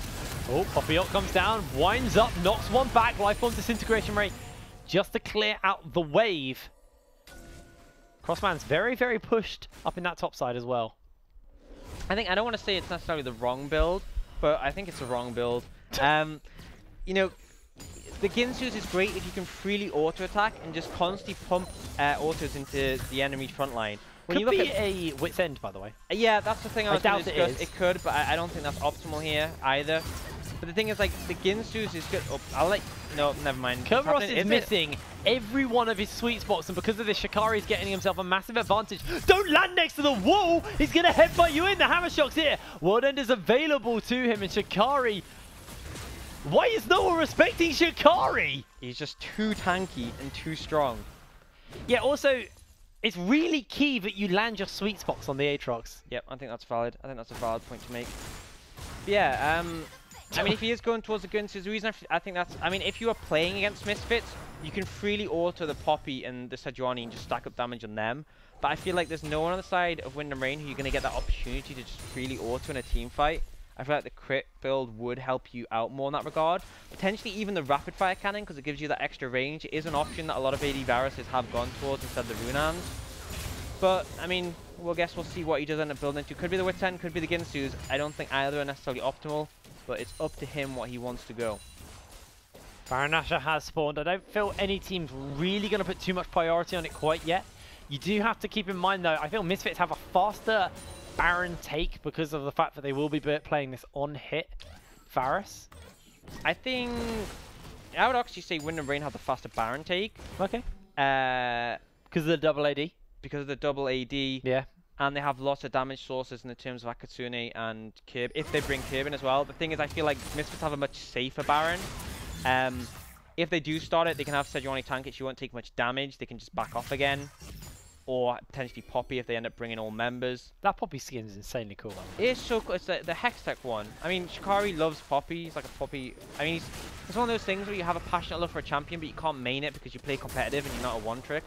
A: Oh, Poppy Ult comes down, winds up, knocks one back, Lifeform Disintegration Rate, just to clear out the wave. Crossman's very, very pushed up in that top side as well.
B: I don't want to say it's necessarily the wrong build, but I think it's a wrong build. You know, the Ginsu's is great if you can freely auto-attack and just constantly pump autos into the enemy front line.
A: When you look at a Wit's End, by the way.
B: Yeah, that's the thing I was going to discuss.
A: It
B: could, but I don't think that's optimal here either. But the thing is, like, the Ginsu's is good. Oh, I'll let... No, never mind.
A: Kerberos is missing every one of his sweet spots, and because of this, Shikari is getting himself a massive advantage. Don't land next to the wall! He's going to headbutt you in. The Hammer Shock's here. World End is available to him, and Shikari... Why is no one respecting Shikari?
B: He's just too tanky and too strong.
A: Yeah, also, it's really key that you land your sweet spots on the Aatrox.
B: Yep, I think that's valid. I think that's a valid point to make. But yeah, I mean, if he is going towards the guns, the reason I think that's... I mean, if you are playing against Misfits, you can freely auto the Poppy and the Sejuani and just stack up damage on them. But I feel like there's no one on the side of Wind and Rain who you're going to get that opportunity to just freely auto in a team fight. I feel like the crit build would help you out more in that regard. Potentially even the rapid fire cannon, because it gives you that extra range. It is an option that a lot of AD Varuses have gone towards instead of the Runans. But, I mean, we'll see what he does end up building into. Could be the Witten, could be the Ginsus. I don't think either are necessarily optimal, but it's up to him what he wants to go.
A: Baron Nashor has spawned. I don't feel any team's really going to put too much priority on it quite yet. You do have to keep in mind, though, I feel Misfits have a faster Baron take because of the fact that they will be playing this on-hit Varus.
B: I think I would actually say Wind and Rain have the faster Baron take.
A: Okay. Because of the double AD.
B: Because of the double AD.
A: Yeah.
B: And they have lots of damage sources in the terms of Akatsune and Kirb, if they bring Kirb in as well. The thing is, I feel like Misfits have a much safer Baron. If they do start it, they can have Sejuani tank it. She won't take much damage. They can just back off again. Or potentially Poppy if they end up bringing all members.
A: That Poppy skin is insanely cool.
B: It's so cool. It's the Hextech one. I mean, Shikari loves Poppy. He's like a Poppy. I mean, it's one of those things where you have a passionate love for a champion, but you can't main it because you play competitive and you're not a one-trick.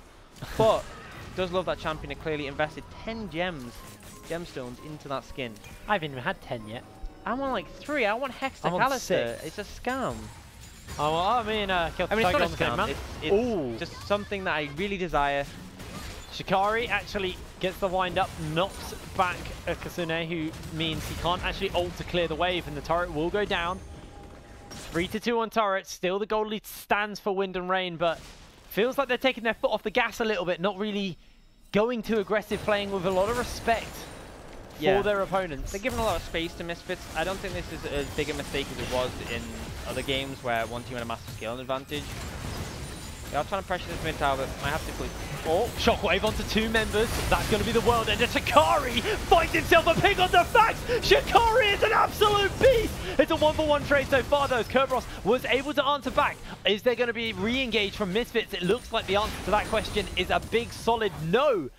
B: But does love that champion and clearly invested 10 gemstones into that skin.
A: I haven't even had 10 yet.
B: I'm on like 3. I want Hextech
A: I'm on
B: Alistair.
A: 6.
B: It's a scam.
A: Oh, well, I mean,
B: it's not a scam. It's just something that I really desire.
A: Shikari actually gets the wind up, knocks back Kasune, who means he can't actually ult to clear the wave, and the turret will go down. 3-2 on turret. Still the goal lead stands for Wind and Rain, but feels like they're taking their foot off the gas a little bit, not really going too aggressive, playing with a lot of respect for their opponents. They're
B: giving a lot of space to Misfits. I don't think this is as big a mistake as it was in other games where one team had a massive scale advantage. They are trying to pressure this mid tower, but might have to put...
A: Oh, shockwave onto 2 members. That's going to be the world ender. Shikari finds himself a ping on the facts. Shikari is an absolute beast. It's a 1-for-1 trade so far, though. Kerberos was able to answer back. Is there going to be re-engage from Misfits? It looks like the answer to that question is a big solid no.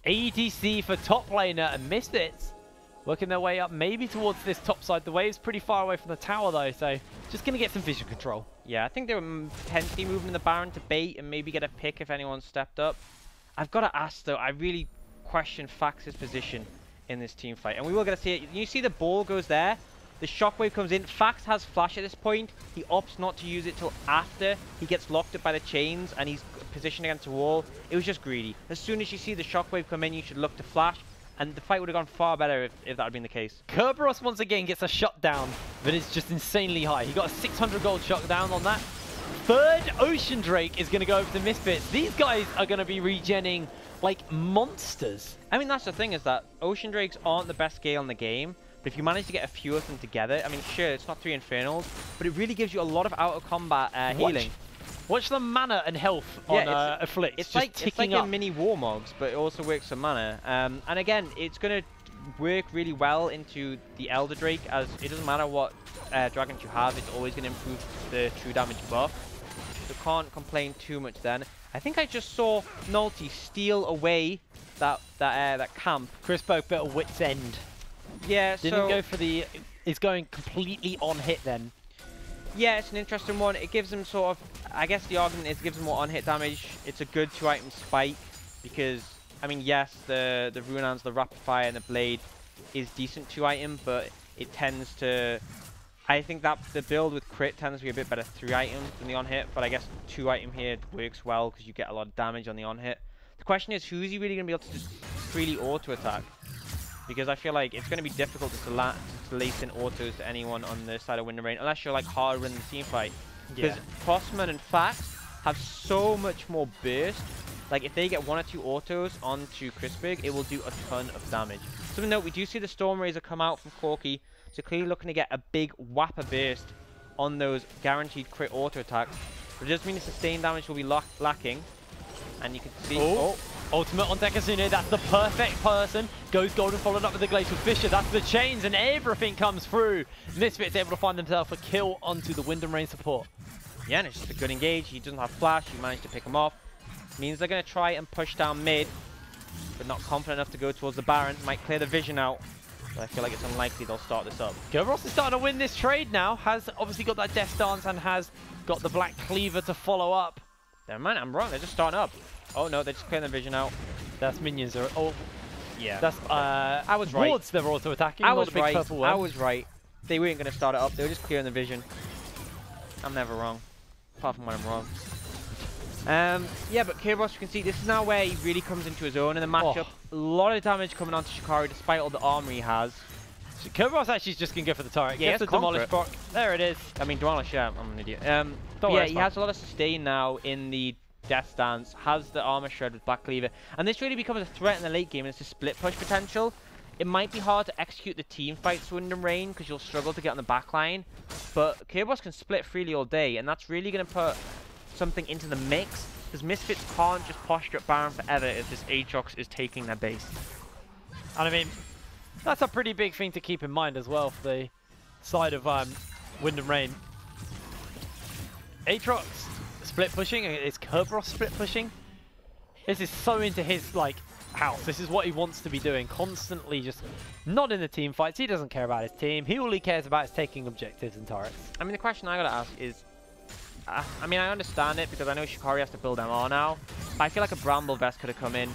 A: ADC for top laner, and Misfits working their way up maybe towards this top side. The wave's pretty far away from the tower, though, so just going to get some vision control.
B: Yeah, I think they were potentially moving in the Baron to bait and maybe get a pick if anyone stepped up. I've got to ask, though, I really question Fax's position in this team fight. And we will get to see it. You see the ball goes there. The shockwave comes in. Fax has flash at this point. He opts not to use it till after he gets locked up by the chains and he's positioned against the wall. It was just greedy. As soon as you see the shockwave come in, you should look to flash. And the fight would have gone far better if that had been the case.
A: Kerberos once again gets a shutdown that is just insanely high. He got a 600 gold shutdown on that. Third Ocean Drake is going to go over to Misfits. These guys are going to be regenning like monsters.
B: I mean, that's the thing, is that Ocean Drakes aren't the best scale in the game. But if you manage to get a few of them together, I mean, sure, it's not 3 Infernals, but it really gives you a lot of out-of-combat healing.
A: Watch the mana and health on Afflict.
B: It's like a mini Warmogs, but it also works for mana. And again, it's going to work really well into the Elder Drake, as it doesn't matter what dragons you have, it's always going to improve the true damage buff. So can't complain too much then. I think I just saw Nulty steal away that camp.
A: Chris spoke about a wit's end.
B: Yeah,
A: Didn't go for the... It's going completely on hit then.
B: Yeah, it's an interesting one. It gives them sort of... I guess the argument is it gives them more on-hit damage. It's a good 2-item spike because, I mean, yes, the Runans, the Rapid Fire, and the Blade is decent 2-item, but it tends to... I think that the build with crit tends to be a bit better 3-item than the on-hit, but I guess 2-item here works well because you get a lot of damage on the on-hit. The question is, who's he really going to be able to just freely auto-attack? Because I feel like it's going to be difficult to lace in autos to anyone on the side of Wind and Rain, unless you're like hard in the team fight. Because Crossman and Fax have so much more burst. Like if they get 1 or 2 autos onto Crispig, it will do a ton of damage. So note, we do see the Storm Razor come out from Corki, so clearly looking to get a big whapper burst on those guaranteed crit auto attacks. But it does mean the sustained damage will be lacking. And you can see...
A: Ultimate on Dekazune, that's the perfect person. Goes golden, followed up with the Glacial Fissure. That's the chains, and everything comes through. Misfits able to find themselves a kill onto the Wind and Rain support.
B: Yeah, and it's just a good engage. He doesn't have flash. He managed to pick him off. Means they're going to try and push down mid, but not confident enough to go towards the Baron. Might clear the vision out. But I feel like it's unlikely they'll start this up.
A: Kerberos is starting to win this trade now. Has obviously got that Death Dance and has got the Black Cleaver to follow up.
B: Never mind, I'm wrong. They're just starting up. Oh no, they're just clearing the vision out.
A: That's minions are. Oh,
B: yeah.
A: that's
B: I was right.
A: wards they're auto attacking.
B: I was
A: not a big
B: right.
A: purple
B: I
A: one.
B: was right. They weren't going to start it up. They were just clearing the vision. I'm never wrong, apart from when I'm wrong. Yeah, but Kerberos, you can see this is now where he really comes into his own in the matchup. A lot of damage coming onto Shikari despite all the armor he has.
A: So Kerberos actually is just going to go for the turret.
B: Yeah,
A: Gets the Demolish proc. There it is.
B: I mean, Demolish, yeah, I'm an idiot.
A: Don't
B: Yeah,
A: worry,
B: he has a lot of sustain now in the Death Stance, has the armor shred with Black Cleaver, and this really becomes a threat in the late game. It's a split push potential. It might be hard to execute the team fights Wind and Rain because you'll struggle to get on the back line, but Kerberos can split freely all day, and that's really going to put something into the mix, because Misfits can't just posture at Baron forever if this Aatrox is taking their base.
A: And I mean, that's a pretty big thing to keep in mind as well for the side of Wind and Rain. Aatrox split pushing, is Kerberos split pushing? This is so into his like house. This is what he wants to be doing, constantly just not in the team fights. He doesn't care about his team. He all he cares about is taking objectives and turrets.
B: I mean, the question I gotta ask is, I mean, I understand it because I know Shikari has to build MR now, but I feel like a Bramble Vest could have come in,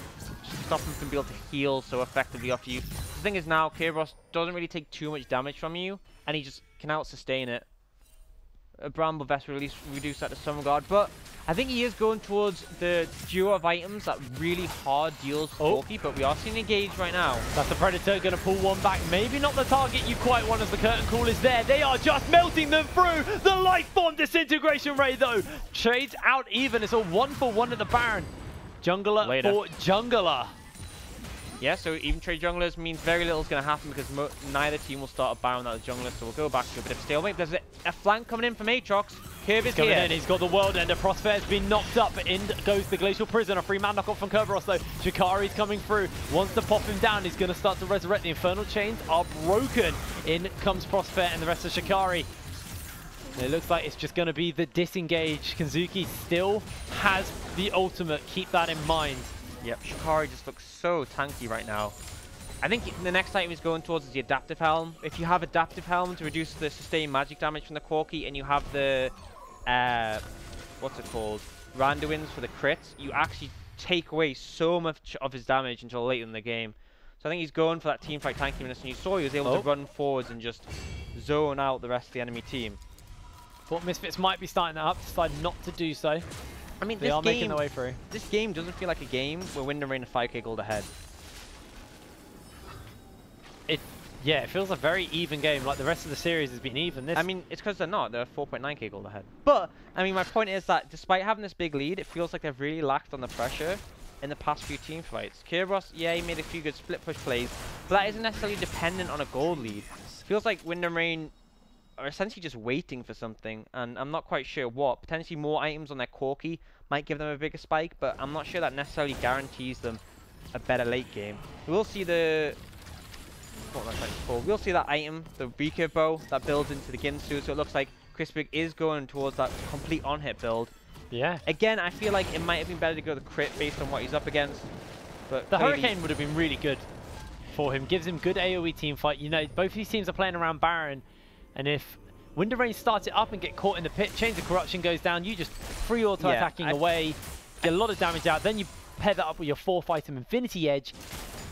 B: stop him from being able to heal so effectively off you. The thing is now, Kerberos doesn't really take too much damage from you, and he just can out-sustain it. A Bramble Vest will at least reduce that to some regard, but I think he is going towards the duo of items that really hard deals Corki, but we are seeing engage right now.
A: That's the Predator going to pull one back. Maybe not the target you quite want as the curtain call is there. They are just melting them through. The Life Bomb Disintegration Ray, though, trades out even. It's a 1-for-1 at the Baron. Jungler
B: Later.
A: for Jungler.
B: Yeah, so even trade junglers means very little is going to happen because neither team will start a Baron without a jungler, so we'll go back to a bit of stalemate. There's a flank coming in from Aatrox. Kerberos
A: Coming
B: here.
A: in, he's got the World Ender. Prosphere's been knocked up, but in goes the Glacial Prison. A free man knock off from Kerberos, though. Shikari's coming through, wants to pop him down. He's going to start to resurrect. The Infernal Chains are broken. In comes Prosphere and the rest of Shikari. And it looks like it's just going to be the disengage. Kanzuki still has the ultimate. Keep that in mind.
B: Yep, Shikari just looks so tanky right now. I think the next item he's going towards is the Adaptive Helm. If you have Adaptive Helm to reduce the sustained magic damage from the Corki, and you have the, what's it called, Randuins for the crits, you actually take away so much of his damage until late in the game. So I think he's going for that teamfight tankiness, and you saw he was able to run forwards and just zone out the rest of the enemy team.
A: Thought Misfits might be starting that up, decided not to do so.
B: I mean,
A: they are making their way through.
B: This game doesn't feel like a game where Wind and Rain are 5k gold ahead.
A: Yeah, it feels a very even game. Like the rest of the series has been even.
B: I mean, it's because they're not. They're 4.9k gold ahead. But, I mean, my point is that despite having this big lead, it feels like they've really lacked on the pressure in the past few team fights. Kerberos, yeah, he made a few good split push plays, but that isn't necessarily dependent on a gold lead. It feels like Wind and Rain are essentially just waiting for something, and I'm not quite sure what. Potentially more items on their Corki might give them a bigger spike, but I'm not sure that necessarily guarantees them a better late game. We'll see the... We'll see that item, the recurve bow, that builds into the Ginsu, so it looks like Crispig is going towards that complete on-hit build.
A: Yeah.
B: Again, I feel like it might have been better to go the crit based on what he's up against. But
A: the Hurricane would have been really good for him. Gives him good AoE team fight. You know, both of these teams are playing around Baron, and if Wind and Rain starts it up and get caught in the pit, Chains of Corruption goes down, you just free auto-attacking away, get a lot of damage out, then you pair that up with your 4th item Infinity Edge.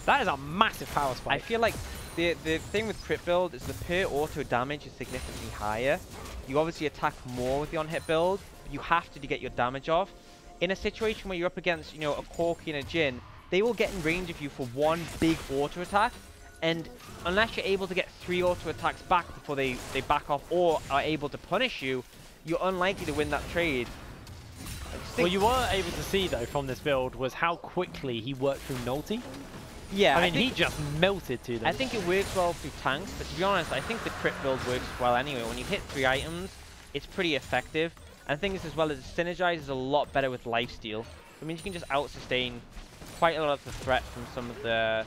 A: That is a massive power spike.
B: I feel like the thing with crit build is the per auto damage is significantly higher. You obviously attack more with the on-hit build, but you have to get your damage off. In a situation where you're up against, you know, a Corki and a Jhin, they will get in range of you for one big auto attack, and unless you're able to get 3 auto attacks back before they back off or are able to punish you, you're unlikely to win that trade.
A: What you were able to see though from this build was how quickly he worked through Nulty.
B: Yeah,
A: I mean, he just melted to them.
B: I think it works well through tanks, but to be honest, I think the crit build works well anyway. When you hit 3 items, it's pretty effective. And the thing is, as well, as it synergizes a lot better with lifesteal. It means you can just out-sustain quite a lot of the threat from some of the,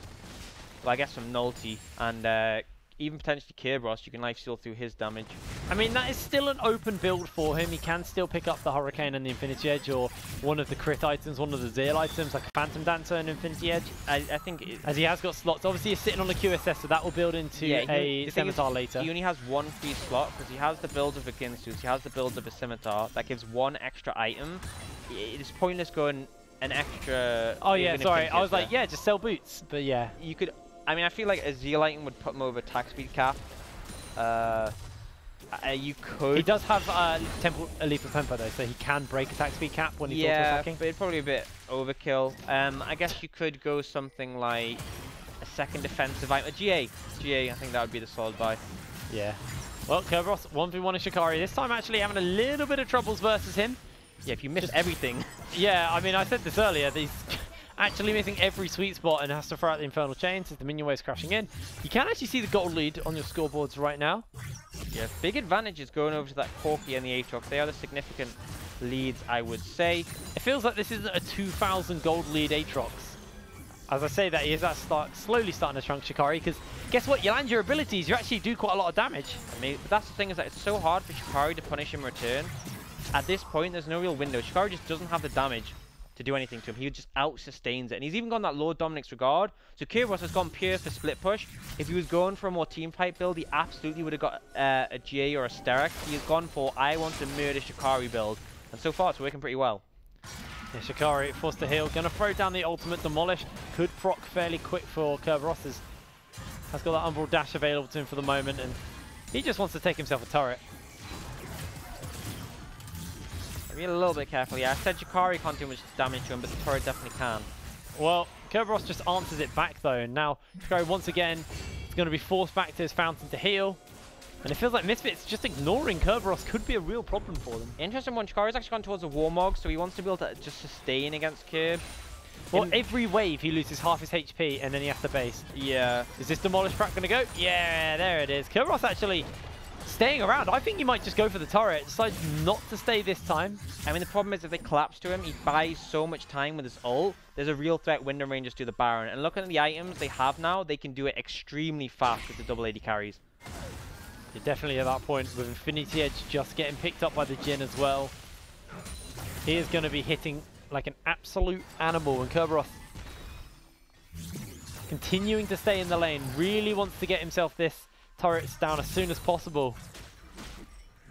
B: well, I guess from Nulty, and even potentially Kerberos, you can lifesteal through his damage.
A: I mean, that is still an open build for him. He can still pick up the Hurricane and the Infinity Edge, or one of the crit items, one of the Zeal items, like a Phantom Dancer and Infinity Edge.
B: I think...
A: as he has got slots. Obviously, he's sitting on the QSS, so that will build into a Scimitar later.
B: He only has one free slot, because he has the build of a Ginsus, he has the build of a Scimitar. That gives one extra item. It's pointless going an extra...
A: Oh, yeah, sorry. I was like, yeah, just sell boots. But yeah.
B: You could... I mean, I feel like a Zeal item would put him over attack speed cap. You could.
A: He does have a leap of tempo though, so he can break attack speed cap when he's auto-attacking.
B: But it's probably a bit overkill. I guess you could go something like a second defensive item. A GA, I think that would be the solid buy.
A: Yeah. Well, Kerberos 1v1 in Shikari. This time actually having a little bit of troubles versus him.
B: Yeah, if you miss everything.
A: Yeah, I mean, I said this earlier. He's actually missing every sweet spot and has to throw out the Infernal Chains as the minion wave's crashing in. You can actually see the gold lead on your scoreboards right now.
B: Yeah, big advantage is going over to that Corki and the Aatrox. They are the significant leads, I would say.
A: It feels like this isn't a 2,000 gold lead Aatrox. As I say that, he is slowly starting to shrunk Shikari, because guess what? You land your abilities, you actually do quite a lot of damage.
B: I mean, but that's the thing, is that it's so hard for Shikari to punish in return. At this point, there's no real window. Shikari just doesn't have the damage to do anything to him. He just out-sustains it. And he's even gone that Lord Dominic's Regard. So Kerberos has gone pure for split push. If he was going for a more team fight build, he absolutely would have got a GA or a Sterek. He has gone for, I want to murder Shikari build. And so far, it's working pretty well.
A: Yeah, Shikari forced to heal. Going to throw down the ultimate Demolish. Could proc fairly quick for Kerberos. Has got that Umbral Dash available to him for the moment. And he just wants to take himself a turret.
B: Be a little bit careful. Yeah, I said Shikari can't do much damage to him, but the turret definitely can.
A: Well, Kerberos just answers it back though, and now Shikari once again is going to be forced back to his fountain to heal. And it feels like Misfits just ignoring Kerberos could be a real problem for them.
B: Interesting one. Shikari's actually gone towards a Warmog, so he wants to be able to just sustain against Kerb.
A: Well, every wave he loses half his HP and then he has to base.
B: Yeah.
A: Is this Demolish Prac going to go? Yeah, there it is. Kerberos actually staying around. I think he might just go for the turret. Decides not to stay this time.
B: I mean, the problem is if they collapse to him, he buys so much time with his ult. There's a real threat Wyndham Rangers do the Baron. And looking at the items they have now, they can do it extremely fast with the double AD carries.
A: You're definitely at that point with Infinity Edge just getting picked up by the Jhin as well. He is going to be hitting like an absolute animal, and Kerberos continuing to stay in the lane. Really wants to get himself this turrets down as soon as possible.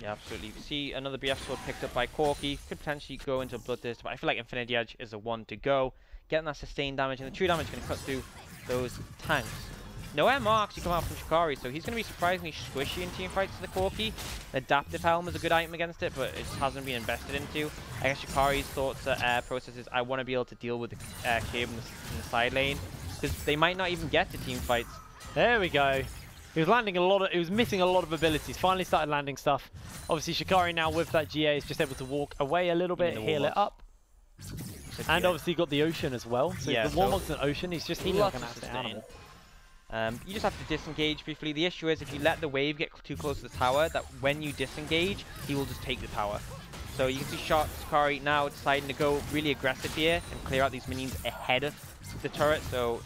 B: Yeah, absolutely. You see another BF sword picked up by Corki. Could potentially go into Bloodthirst, but I feel like Infinity Edge is the one to go. Getting that sustained damage, and the true damage is going to cut through those tanks. No MR actually come out from Shikari, so he's going to be surprisingly squishy in team fights to the Corki. Adaptive Helm is a good item against it, but it just hasn't been invested into. I guess Shikari's thoughts process is, I want to be able to deal with the Cave in the side lane, because they might not even get to team fights.
A: There we go. He was landing a lot of, he was missing a lot of abilities. Finally started landing stuff. Obviously Shikari now with that GA is just able to walk away a little bit, heal it up. And obviously got the Ocean as well. So yeah, the Warmog's an Ocean, he's just healing like an absolute animal.
B: You just have to disengage briefly. The issue is if you let the wave get too close to the tower, that when you disengage, he will just take the tower. So you can see Shikari now deciding to go really aggressive here and clear out these minions ahead of the turret, so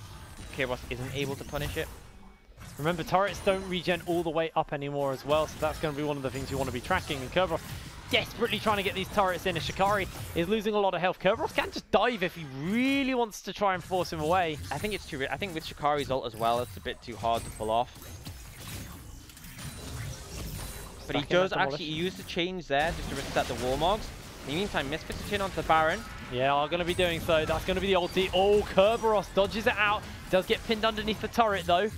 B: Kerberos isn't able to punish it.
A: Remember, turrets don't regen all the way up anymore as well, so that's going to be one of the things you want to be tracking. And Kerberos desperately trying to get these turrets in, and Shikari is losing a lot of health. Kerberos can just dive if he really wants to try and force him away.
B: I think it's too. I think with Shikari's ult as well, it's a bit too hard to pull off. But he does actually use the change there just to reset the Warmogs. In the meantime, Misfits to turn onto the Baron.
A: Yeah, are going to be doing so. That's going to be the ulti. Oh, Kerberos dodges it out. Does get pinned underneath the turret though.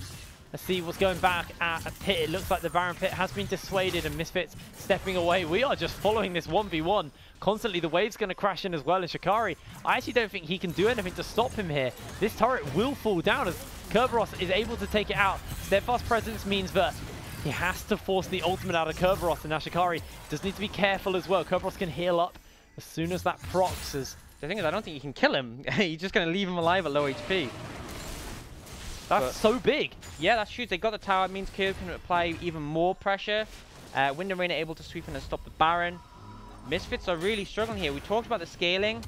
A: Let's see what's going back at a pit. It looks like the Baron pit has been dissuaded and Misfits stepping away. We are just following this 1v1. Constantly the wave's going to crash in as well, and Shikari, I actually don't think he can do anything to stop him here. This turret will fall down as Kerberos is able to take it out. Steadfast Presence means that he has to force the ultimate out of Kerberos, and now Shikari does need to be careful as well. Kerberos can heal up as soon as that procs.
B: The thing is, I don't think you can kill him. You're just going to leave him alive at low HP.
A: That's so big.
B: Yeah, that's huge. They got the tower. It means Kerb can apply even more pressure. Wyndham Rain are able to sweep in and stop the Baron. Misfits are really struggling here. We talked about the scaling,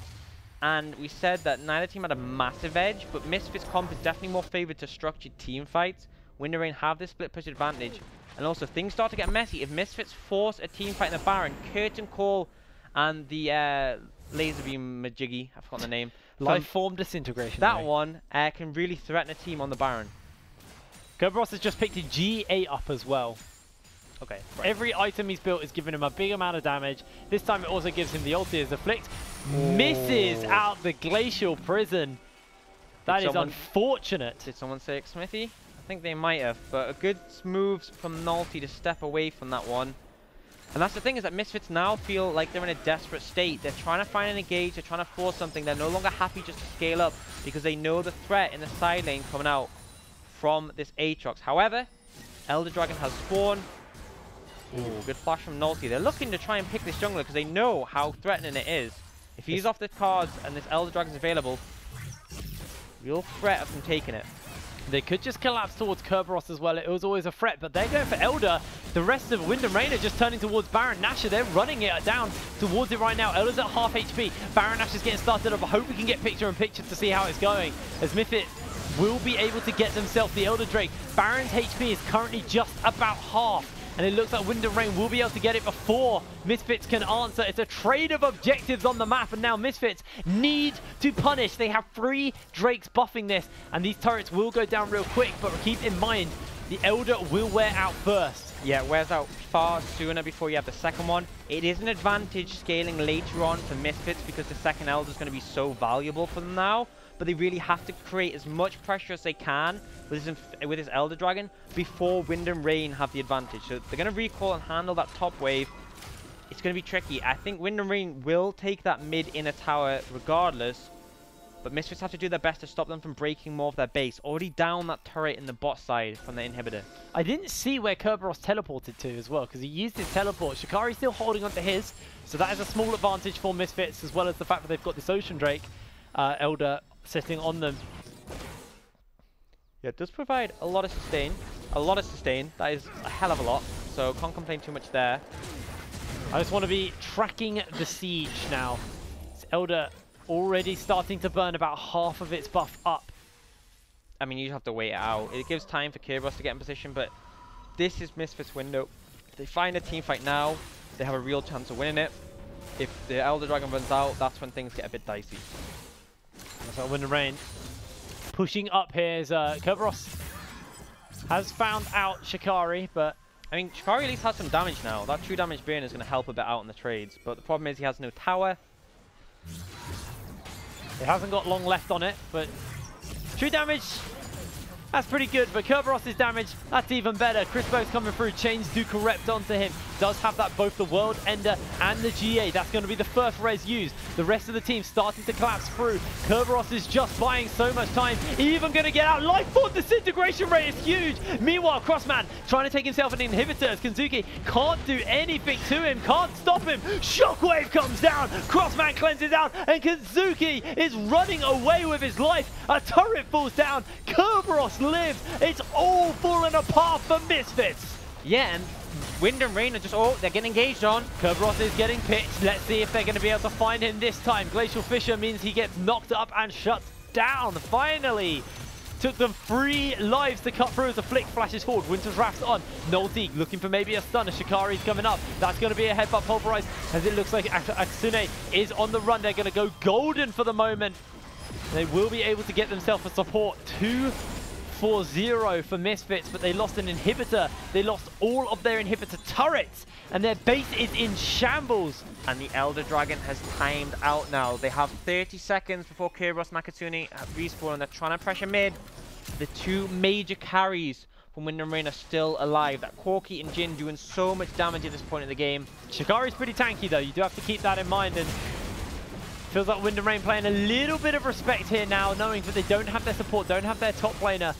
B: and we said that neither team had a massive edge, but Misfits comp is definitely more favored to structured team fights. Wyndham Rain have this split push advantage. And also, if things start to get messy, if Misfits force a team fight in the Baron, Curtain Call and the laser beam majiggy, I've forgotten the name.
A: Life form disintegration.
B: That one can really threaten a team on the Baron.
A: Kerberos has just picked a G8 up as well.
B: Okay.
A: Right. Every item he's built is giving him a big amount of damage. This time it also gives him the ulti as Afflict. Misses out the Glacial Prison. That is unfortunate.
B: Did someone say Smithy? I think they might have, but a good move from Nalty to step away from that one. And that's the thing, is that Misfits now feel like they're in a desperate state. They're trying to find an engage, they're trying to force something. They're no longer happy just to scale up because they know the threat in the side lane coming out from this Aatrox. However, Elder Dragon has spawned. Ooh, good flash from Nalty. They're looking to try and pick this jungler because they know how threatening it is. If he's off the cards and this Elder Dragon's available, real threat of them taking it.
A: They could just collapse towards Kerberos as well. It was always a threat, but they're going for Elder. The rest of Wind and Rain are just turning towards Baron Nashor. They're running it down towards it right now. Elder's at half HP. Baron Nashor's getting started up. I hope we can get picture-in-picture to see how it's going, as Misfits will be able to get themselves the Elder Drake. Baron's HP is currently just about half, and it looks like Wind and Rain will be able to get it before Misfits can answer. It's a trade of objectives on the map, and now Misfits need to punish. They have 3 Drakes buffing this, and these turrets will go down real quick, but keep in mind, the Elder will wear out first.
B: Yeah, it wears out far sooner before you have the second one. It is an advantage scaling later on for Misfits because the second Elder is going to be so valuable for them now. But they really have to create as much pressure as they can with this Elder Dragon before Wind and Rain have the advantage. So they're going to recall and handle that top wave. It's going to be tricky. I think Wind and Rain will take that mid inner tower regardless. But Misfits have to do their best to stop them from breaking more of their base. Already down that turret in the bot side from the inhibitor.
A: I didn't see where Kerberos teleported to as well, because he used his teleport. Shikari's still holding onto his, so that is a small advantage for Misfits, as well as the fact that they've got this Ocean Drake Elder sitting on them.
B: Yeah, it does provide a lot of sustain. A lot of sustain. That is a hell of a lot, so can't complain too much there.
A: I just want to be tracking the siege now. This Elder already starting to burn about half of its buff up.
B: I mean, you have to wait it out. It gives time for Kerberos to get in position, but this is Misfits' window. If they find a team fight now, they have a real chance of winning it. If the Elder Dragon runs out, that's when things get a bit dicey.
A: So Wind and Rain pushing up here as Kerberos has found out Shikari, but
B: I mean, Shikari at least has some damage now. That true damage burn is going to help a bit out in the trades, but the problem is he has no tower.
A: It hasn't got long left on it, but true damage, that's pretty good. But Kerberos' damage, that's even better. Crispo's coming through, chains do corrupt onto him. Does have that both the World Ender and the GA. That's going to be the first res used. The rest of the team starting to collapse through. Kerberos is just buying so much time. Even going to get out. Life Force disintegration rate is huge. Meanwhile, Crossman trying to take himself an inhibitor as Kenzuki can't do anything to him. Can't stop him. Shockwave comes down. Crossman cleanses out. And Kenzuki is running away with his life. A turret falls down. Kerberos lives. It's all falling apart for Misfits.
B: Yeah, and Wind and Rain are just, they're getting engaged on.
A: Kerberos is getting picked. Let's see if they're going to be able to find him this time. Glacial Fissure means he gets knocked up and shut down. Finally. Took them 3 lives to cut through as the flick flashes forward. Winter's Wrath's on. Nolteek looking for maybe a stunner. Shikari's coming up. That's going to be a headbutt pulverized as it looks like Aksune is on the run. They're going to go golden for the moment. They will be able to get themselves a support. 2-4-0 for Misfits, but they lost an inhibitor. They lost all of their inhibitor turrets, and their base is in shambles.
B: And the Elder Dragon has timed out now. They have 30 seconds before Kerberos Nakatsune respawn, and they're trying to pressure mid. The 2 major carries from Wind and Rain are still alive. That Corki and Jin doing so much damage at this point in the game.
A: Shikari's pretty tanky though. You do have to keep that in mind, and feels like Wind and Rain playing a little bit of respect here now, knowing that they don't have their support, don't have their top laner.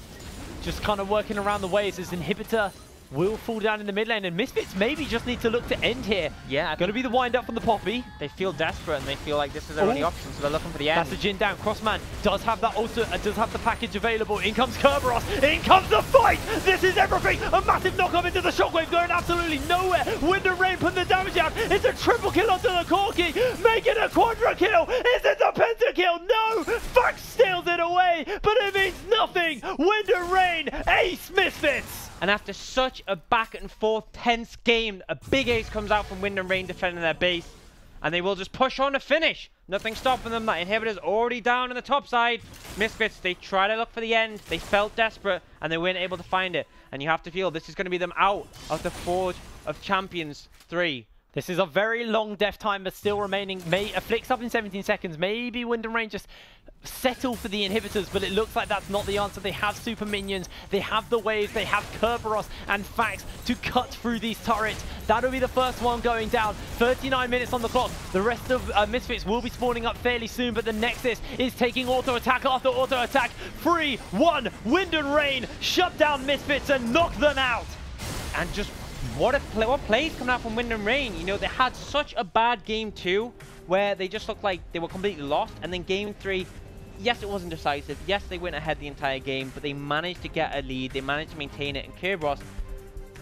A: Just kind of working around the waves as inhibitor will fall down in the mid lane, and Misfits maybe just need to look to end here.
B: Yeah,
A: going to be the wind up from the Poppy.
B: They feel desperate and they feel like this is their only option, so they're looking for the end.
A: That's the Jin down. Crossman does have that also, does have the package available. In comes Kerberos. In comes the fight. This is everything. A massive knock-off into the Shockwave, going absolutely nowhere. Wind and Rain putting the damage down. It's a triple kill onto the Corki, making a quadra kill. Is it the pentakill? No. Fax steals it away, but it means nothing. Wind and Rain ace Misfits.
B: And after such a back and forth tense game, a big ace comes out from Wind and Rain defending their base. And they will just push on to finish. Nothing stopping them. That inhibitor's already down on the top side. Misfits, they try to look for the end. They felt desperate and they weren't able to find it. And you have to feel this is going to be them out of the Forge of Champions 3.
A: This is a very long death time, but still remaining. Flicks up in 17 seconds. Maybe Wind and Rain just settle for the inhibitors, but it looks like that's not the answer. They have super minions, they have the waves, they have Kerberos and Fax to cut through these turrets. That'll be the first one going down. 39 minutes on the clock. The rest of Misfits will be spawning up fairly soon, but the Nexus is taking auto attack after auto attack. 3-1, Wind and Rain shut down Misfits and knock them out.
B: And just what plays coming out from Wind and Rain. You know, they had such a bad game 2 where they just looked like they were completely lost, and then game 3, yes, it wasn't decisive. Yes, they went ahead the entire game, but they managed to get a lead. They managed to maintain it. And Kerberos,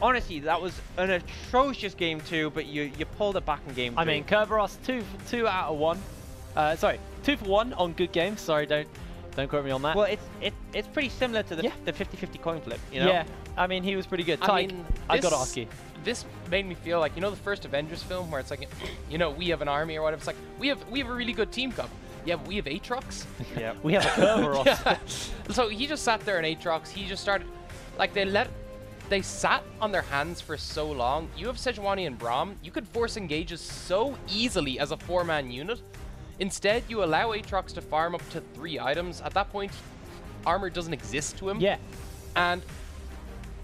B: honestly, that was an atrocious game 2, but you pulled it back in game 3.
A: I mean, Kerberos 2 out of 1. Sorry, 2 for 1 on good games. Sorry, don't quote me on that.
B: Well, it's pretty similar to the 50-50 coin flip, you know?
A: Yeah, I mean, he was pretty good.
C: I mean,
A: I gotta ask you.
C: This made me feel like, you know, the first Avengers film where it's like, you know, we have an army or whatever. It's like, we have a really good team cup. Yeah, but we have Aatrox.
A: Yeah, we have a Kerberos.
C: Yeah. So he just sat there in Aatrox. He just started, like, they sat on their hands for so long. You have Sejuani and Braum. You could force engages so easily as a 4-man unit. Instead, you allow Aatrox to farm up to 3 items. At that point, armor doesn't exist to him.
A: Yeah.
C: And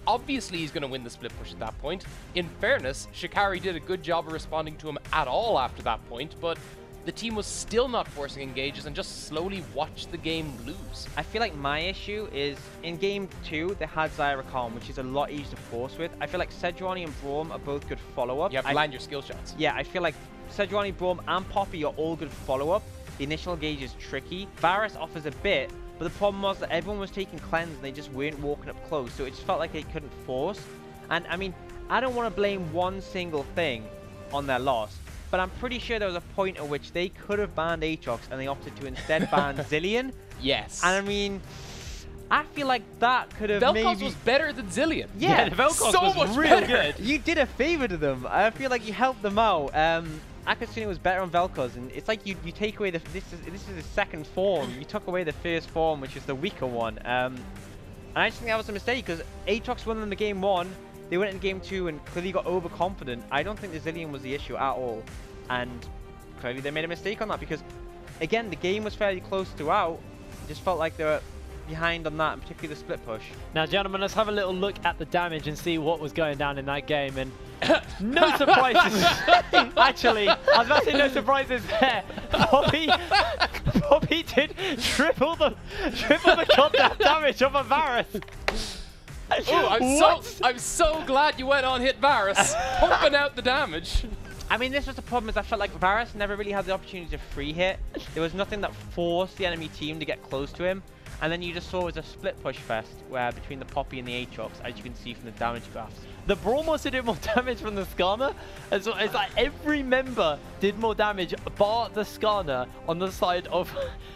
C: obviously he's going to win the split push at that point. In fairness, Shikari did a good job of responding to him at all after that point, but the team was still not forcing engages and just slowly watched the game lose.
B: I feel like my issue is in game 2 they had Zyra Khan, which is a lot easier to force with. I feel like Sejuani and Braum are both good follow-up.
C: You have to land your skill shots.
B: Yeah, I feel like Sejuani, Braum and Poppy are all good follow-up. The initial engage is tricky. Varus offers a bit, but the problem was that everyone was taking cleanse and they just weren't walking up close, so it just felt like they couldn't force. And I mean, I don't want to blame one single thing on their loss, but I'm pretty sure there was a point at which they could have banned Aatrox and they opted to instead ban Zilean.
C: Yes.
B: And I mean, I feel like that could have
C: Vel'Koz was better than Zilean.
B: Yeah,
A: Vel'Koz
C: so
A: was
C: much
A: really
C: better.
A: good.
B: You did a favor to them. I feel like you helped them out. Akasune was better on Vel'Koz, and it's like you take away this is his second form. You took away the first form, which is the weaker one. And I just think that was a mistake because Aatrox won them the game 1. They went in game 2 and clearly got overconfident. I don't think the Zilean was the issue at all, and clearly they made a mistake on that because, again, the game was fairly close throughout. It just felt like they were behind on that, and particularly the split push.
A: Now, gentlemen, let's have a little look at the damage and see what was going down in that game. And no surprises. Actually, I was about to say no surprises there. Poppy did triple the goddamn damage of a Varus.
C: Oh, I'm so glad you went on hit Varus, pumping out the damage.
B: I mean, this was the problem, is I felt like Varus never really had the opportunity to free hit. There was nothing that forced the enemy team to get close to him. And then you just saw it was a split push fest where between the Poppy and the Aatrox, as you can see from the damage graphs.
A: The Braum also did more damage from the Skarner. And so it's like every member did more damage bar the Skarner on the side of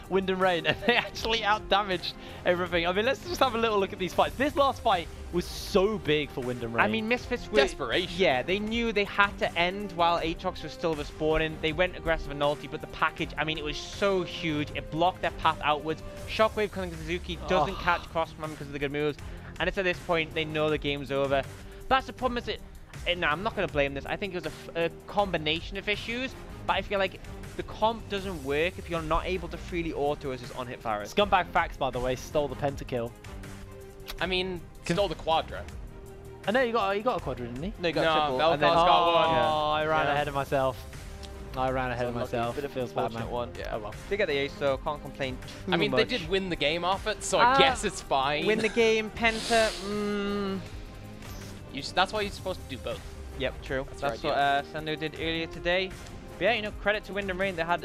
A: Wind and Rain. And they actually out-damaged everything. I mean, let's just have a little look at these fights. This last fight was so big for Wind and Rain.
B: I mean, Misfits were...
C: Desperation.
B: Yeah, they knew they had to end while Aatrox was still respawning. They went aggressive and ulti, but the package, I mean, it was so huge. It blocked their path outwards. Shockwave coming to Suzuki doesn't catch Crossman because of the good moves. And it's at this point, they know the game's over. That's the problem, is no, I'm not going to blame this. I think it was a combination of issues, but I feel like the comp doesn't work if you're not able to freely auto as his on-hit Varus.
A: Scumbag Fax, by the way, stole the pentakill.
C: I mean, stole the quadra.
A: I know he got a quadra, didn't he?
B: No, he got triple.
C: Vel'Koz got one.
A: Oh, I ran ahead of myself. I ran ahead of myself.
B: Bit of
A: Feels bad, man.
B: one.
C: Yeah.
A: Oh well.
B: They get the ace, so can't complain too
C: I mean,
B: much.
C: they did win the game off it, so I guess it's fine.
B: Win the game, Penta.
C: That's why you're supposed to do both.
B: Yep, true. That's
C: right,
B: what Sendo did earlier today. But yeah, you know, credit to Wind and Rain. They had,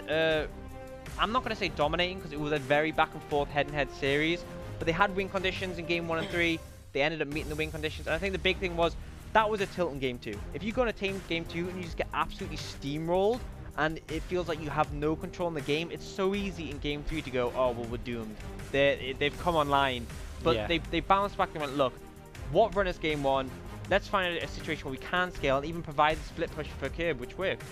B: I'm not going to say dominating because it was a very back and forth head-and-head series, but they had win conditions in game 1 and 3. They ended up meeting the win conditions, and I think the big thing was that was a tilt in game 2. If you go on a team game 2 and you just get absolutely steamrolled, and it feels like you have no control in the game, it's so easy in game 3 to go, oh, well, we're doomed. They've come online. But
A: Yeah.
B: they bounced back and went, look, What run is game 1? Let's find a situation where we can scale and even provide the split push for Curb, which worked.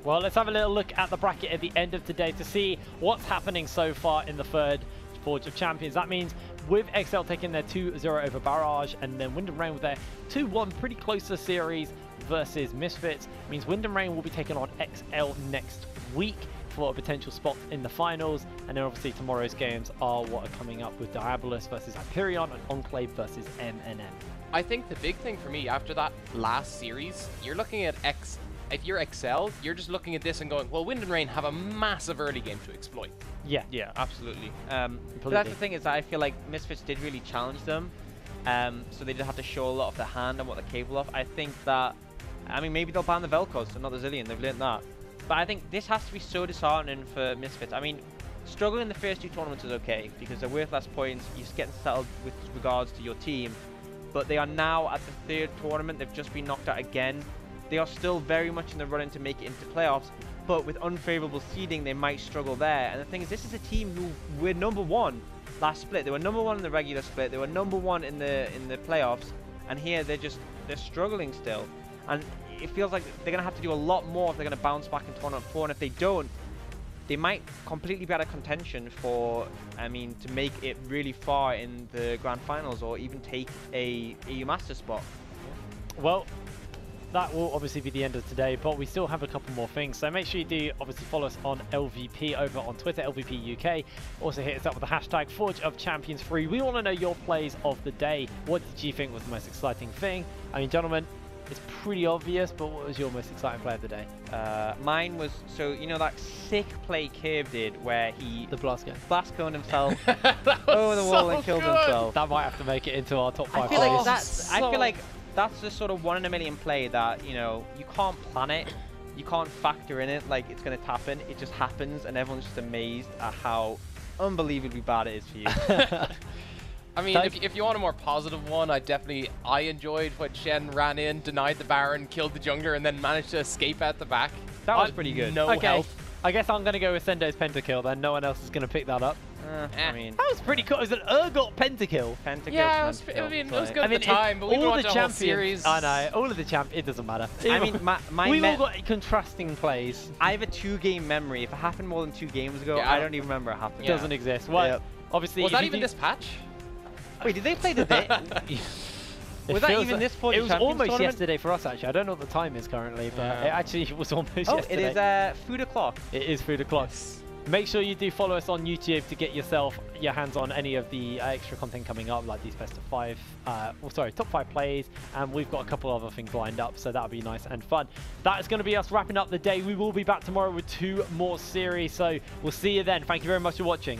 A: Well, let's have a little look at the bracket at the end of today to see what's happening so far in the third Forge of Champions. That means with XL taking their 2-0 over Barrage, and then Wind and Rain with their 2-1 pretty closer series versus Misfits. It means Wind and Rain will be taking on XL next week for a potential spot in the finals. And then obviously tomorrow's games are what are coming up with Diabolus versus Hyperion and Enclave versus MNM.
C: I think the big thing for me after that last series, you're looking at if you're XL, you're just looking at this and going, well, Wind and Rain have a massive early game to exploit.
B: Yeah, absolutely. But that's the thing, is that I feel like Misfits did really challenge them, so they did have to show a lot of their hand and what they're capable of. I think that, I mean, maybe they'll ban the Vel'Koz and not the Zilean, they've learned that. But I think this has to be so disheartening for Misfits. I mean, struggling in the first 2 tournaments is okay, because they're worth less points, you're just getting settled with regards to your team. But they are now at the 3rd tournament, they've just been knocked out again. They are still very much in the running to make it into playoffs, but with unfavorable seeding, they might struggle there. And the thing is, this is a team who were #1 last split. They were #1 in the regular split. They were #1 in the playoffs, and here they're struggling still. And it feels like they're gonna have to do a lot more if they're gonna bounce back in tournament 4. And if they don't, they might completely be out of contention for, I mean, to make it really far in the grand finals or even take a EU Master spot.
A: Well, that will obviously be the end of today, but we still have a couple more things. So make sure you do obviously follow us on LVP over on Twitter, LVP UK. Also hit us up with the hashtag Forge of Champions 3. We want to know your plays of the day. What did you think was the most exciting thing? I mean, gentlemen, it's pretty obvious, but what was your most exciting play of the day?
B: Mine was, so you know that sick play Curve did where he
A: The blast gun.
B: blast coned himself over the wall and killed himself.
A: That might have to make it into our top 5
B: I feel
A: plays.
B: like I feel like that's the sort of 1 in a million play that, you know, you can't plan it, you can't factor in it like it's going to happen. It just happens, and everyone's just amazed at how unbelievably bad it is for you.
C: I mean, if you want a more positive one, I enjoyed when Shen ran in, denied the Baron, killed the jungler, and then managed to escape out the back.
B: That was pretty good.
C: No health.
A: I guess I'm going to go with Sendo's pentakill then. No one else is going to pick that up.
B: I mean,
A: That was pretty cool. It was an Urgot pentakill.
C: Yeah, it was good at the time, but we
A: all
C: watched
A: the
C: the whole
A: champions.
C: series.
A: I know, all of the champ. It doesn't matter.
B: I mean,
A: we've all got contrasting plays.
B: I have a 2-game memory. If it happened more than 2 games ago,
C: Yeah,
B: I don't even remember it happening.
A: It doesn't exist. Well, obviously,
C: Was that even this patch?
B: Wait, did they play the day? Was that even this Forge
A: It
B: of
A: was
B: Champions
A: almost
B: tournament?
A: yesterday for us, actually. I don't know what the time is currently, but
C: Yeah.
A: it actually was almost
B: Oh,
A: yesterday.
B: it is food o'clock.
A: It is food o'clock. Make sure you do follow us on YouTube to get your hands on any of the extra content coming up, like these best of 5, top 5 plays, and we've got a couple other things lined up, so that'll be nice and fun. That is going to be us wrapping up the day. We will be back tomorrow with 2 more series, so we'll see you then. Thank you very much for watching.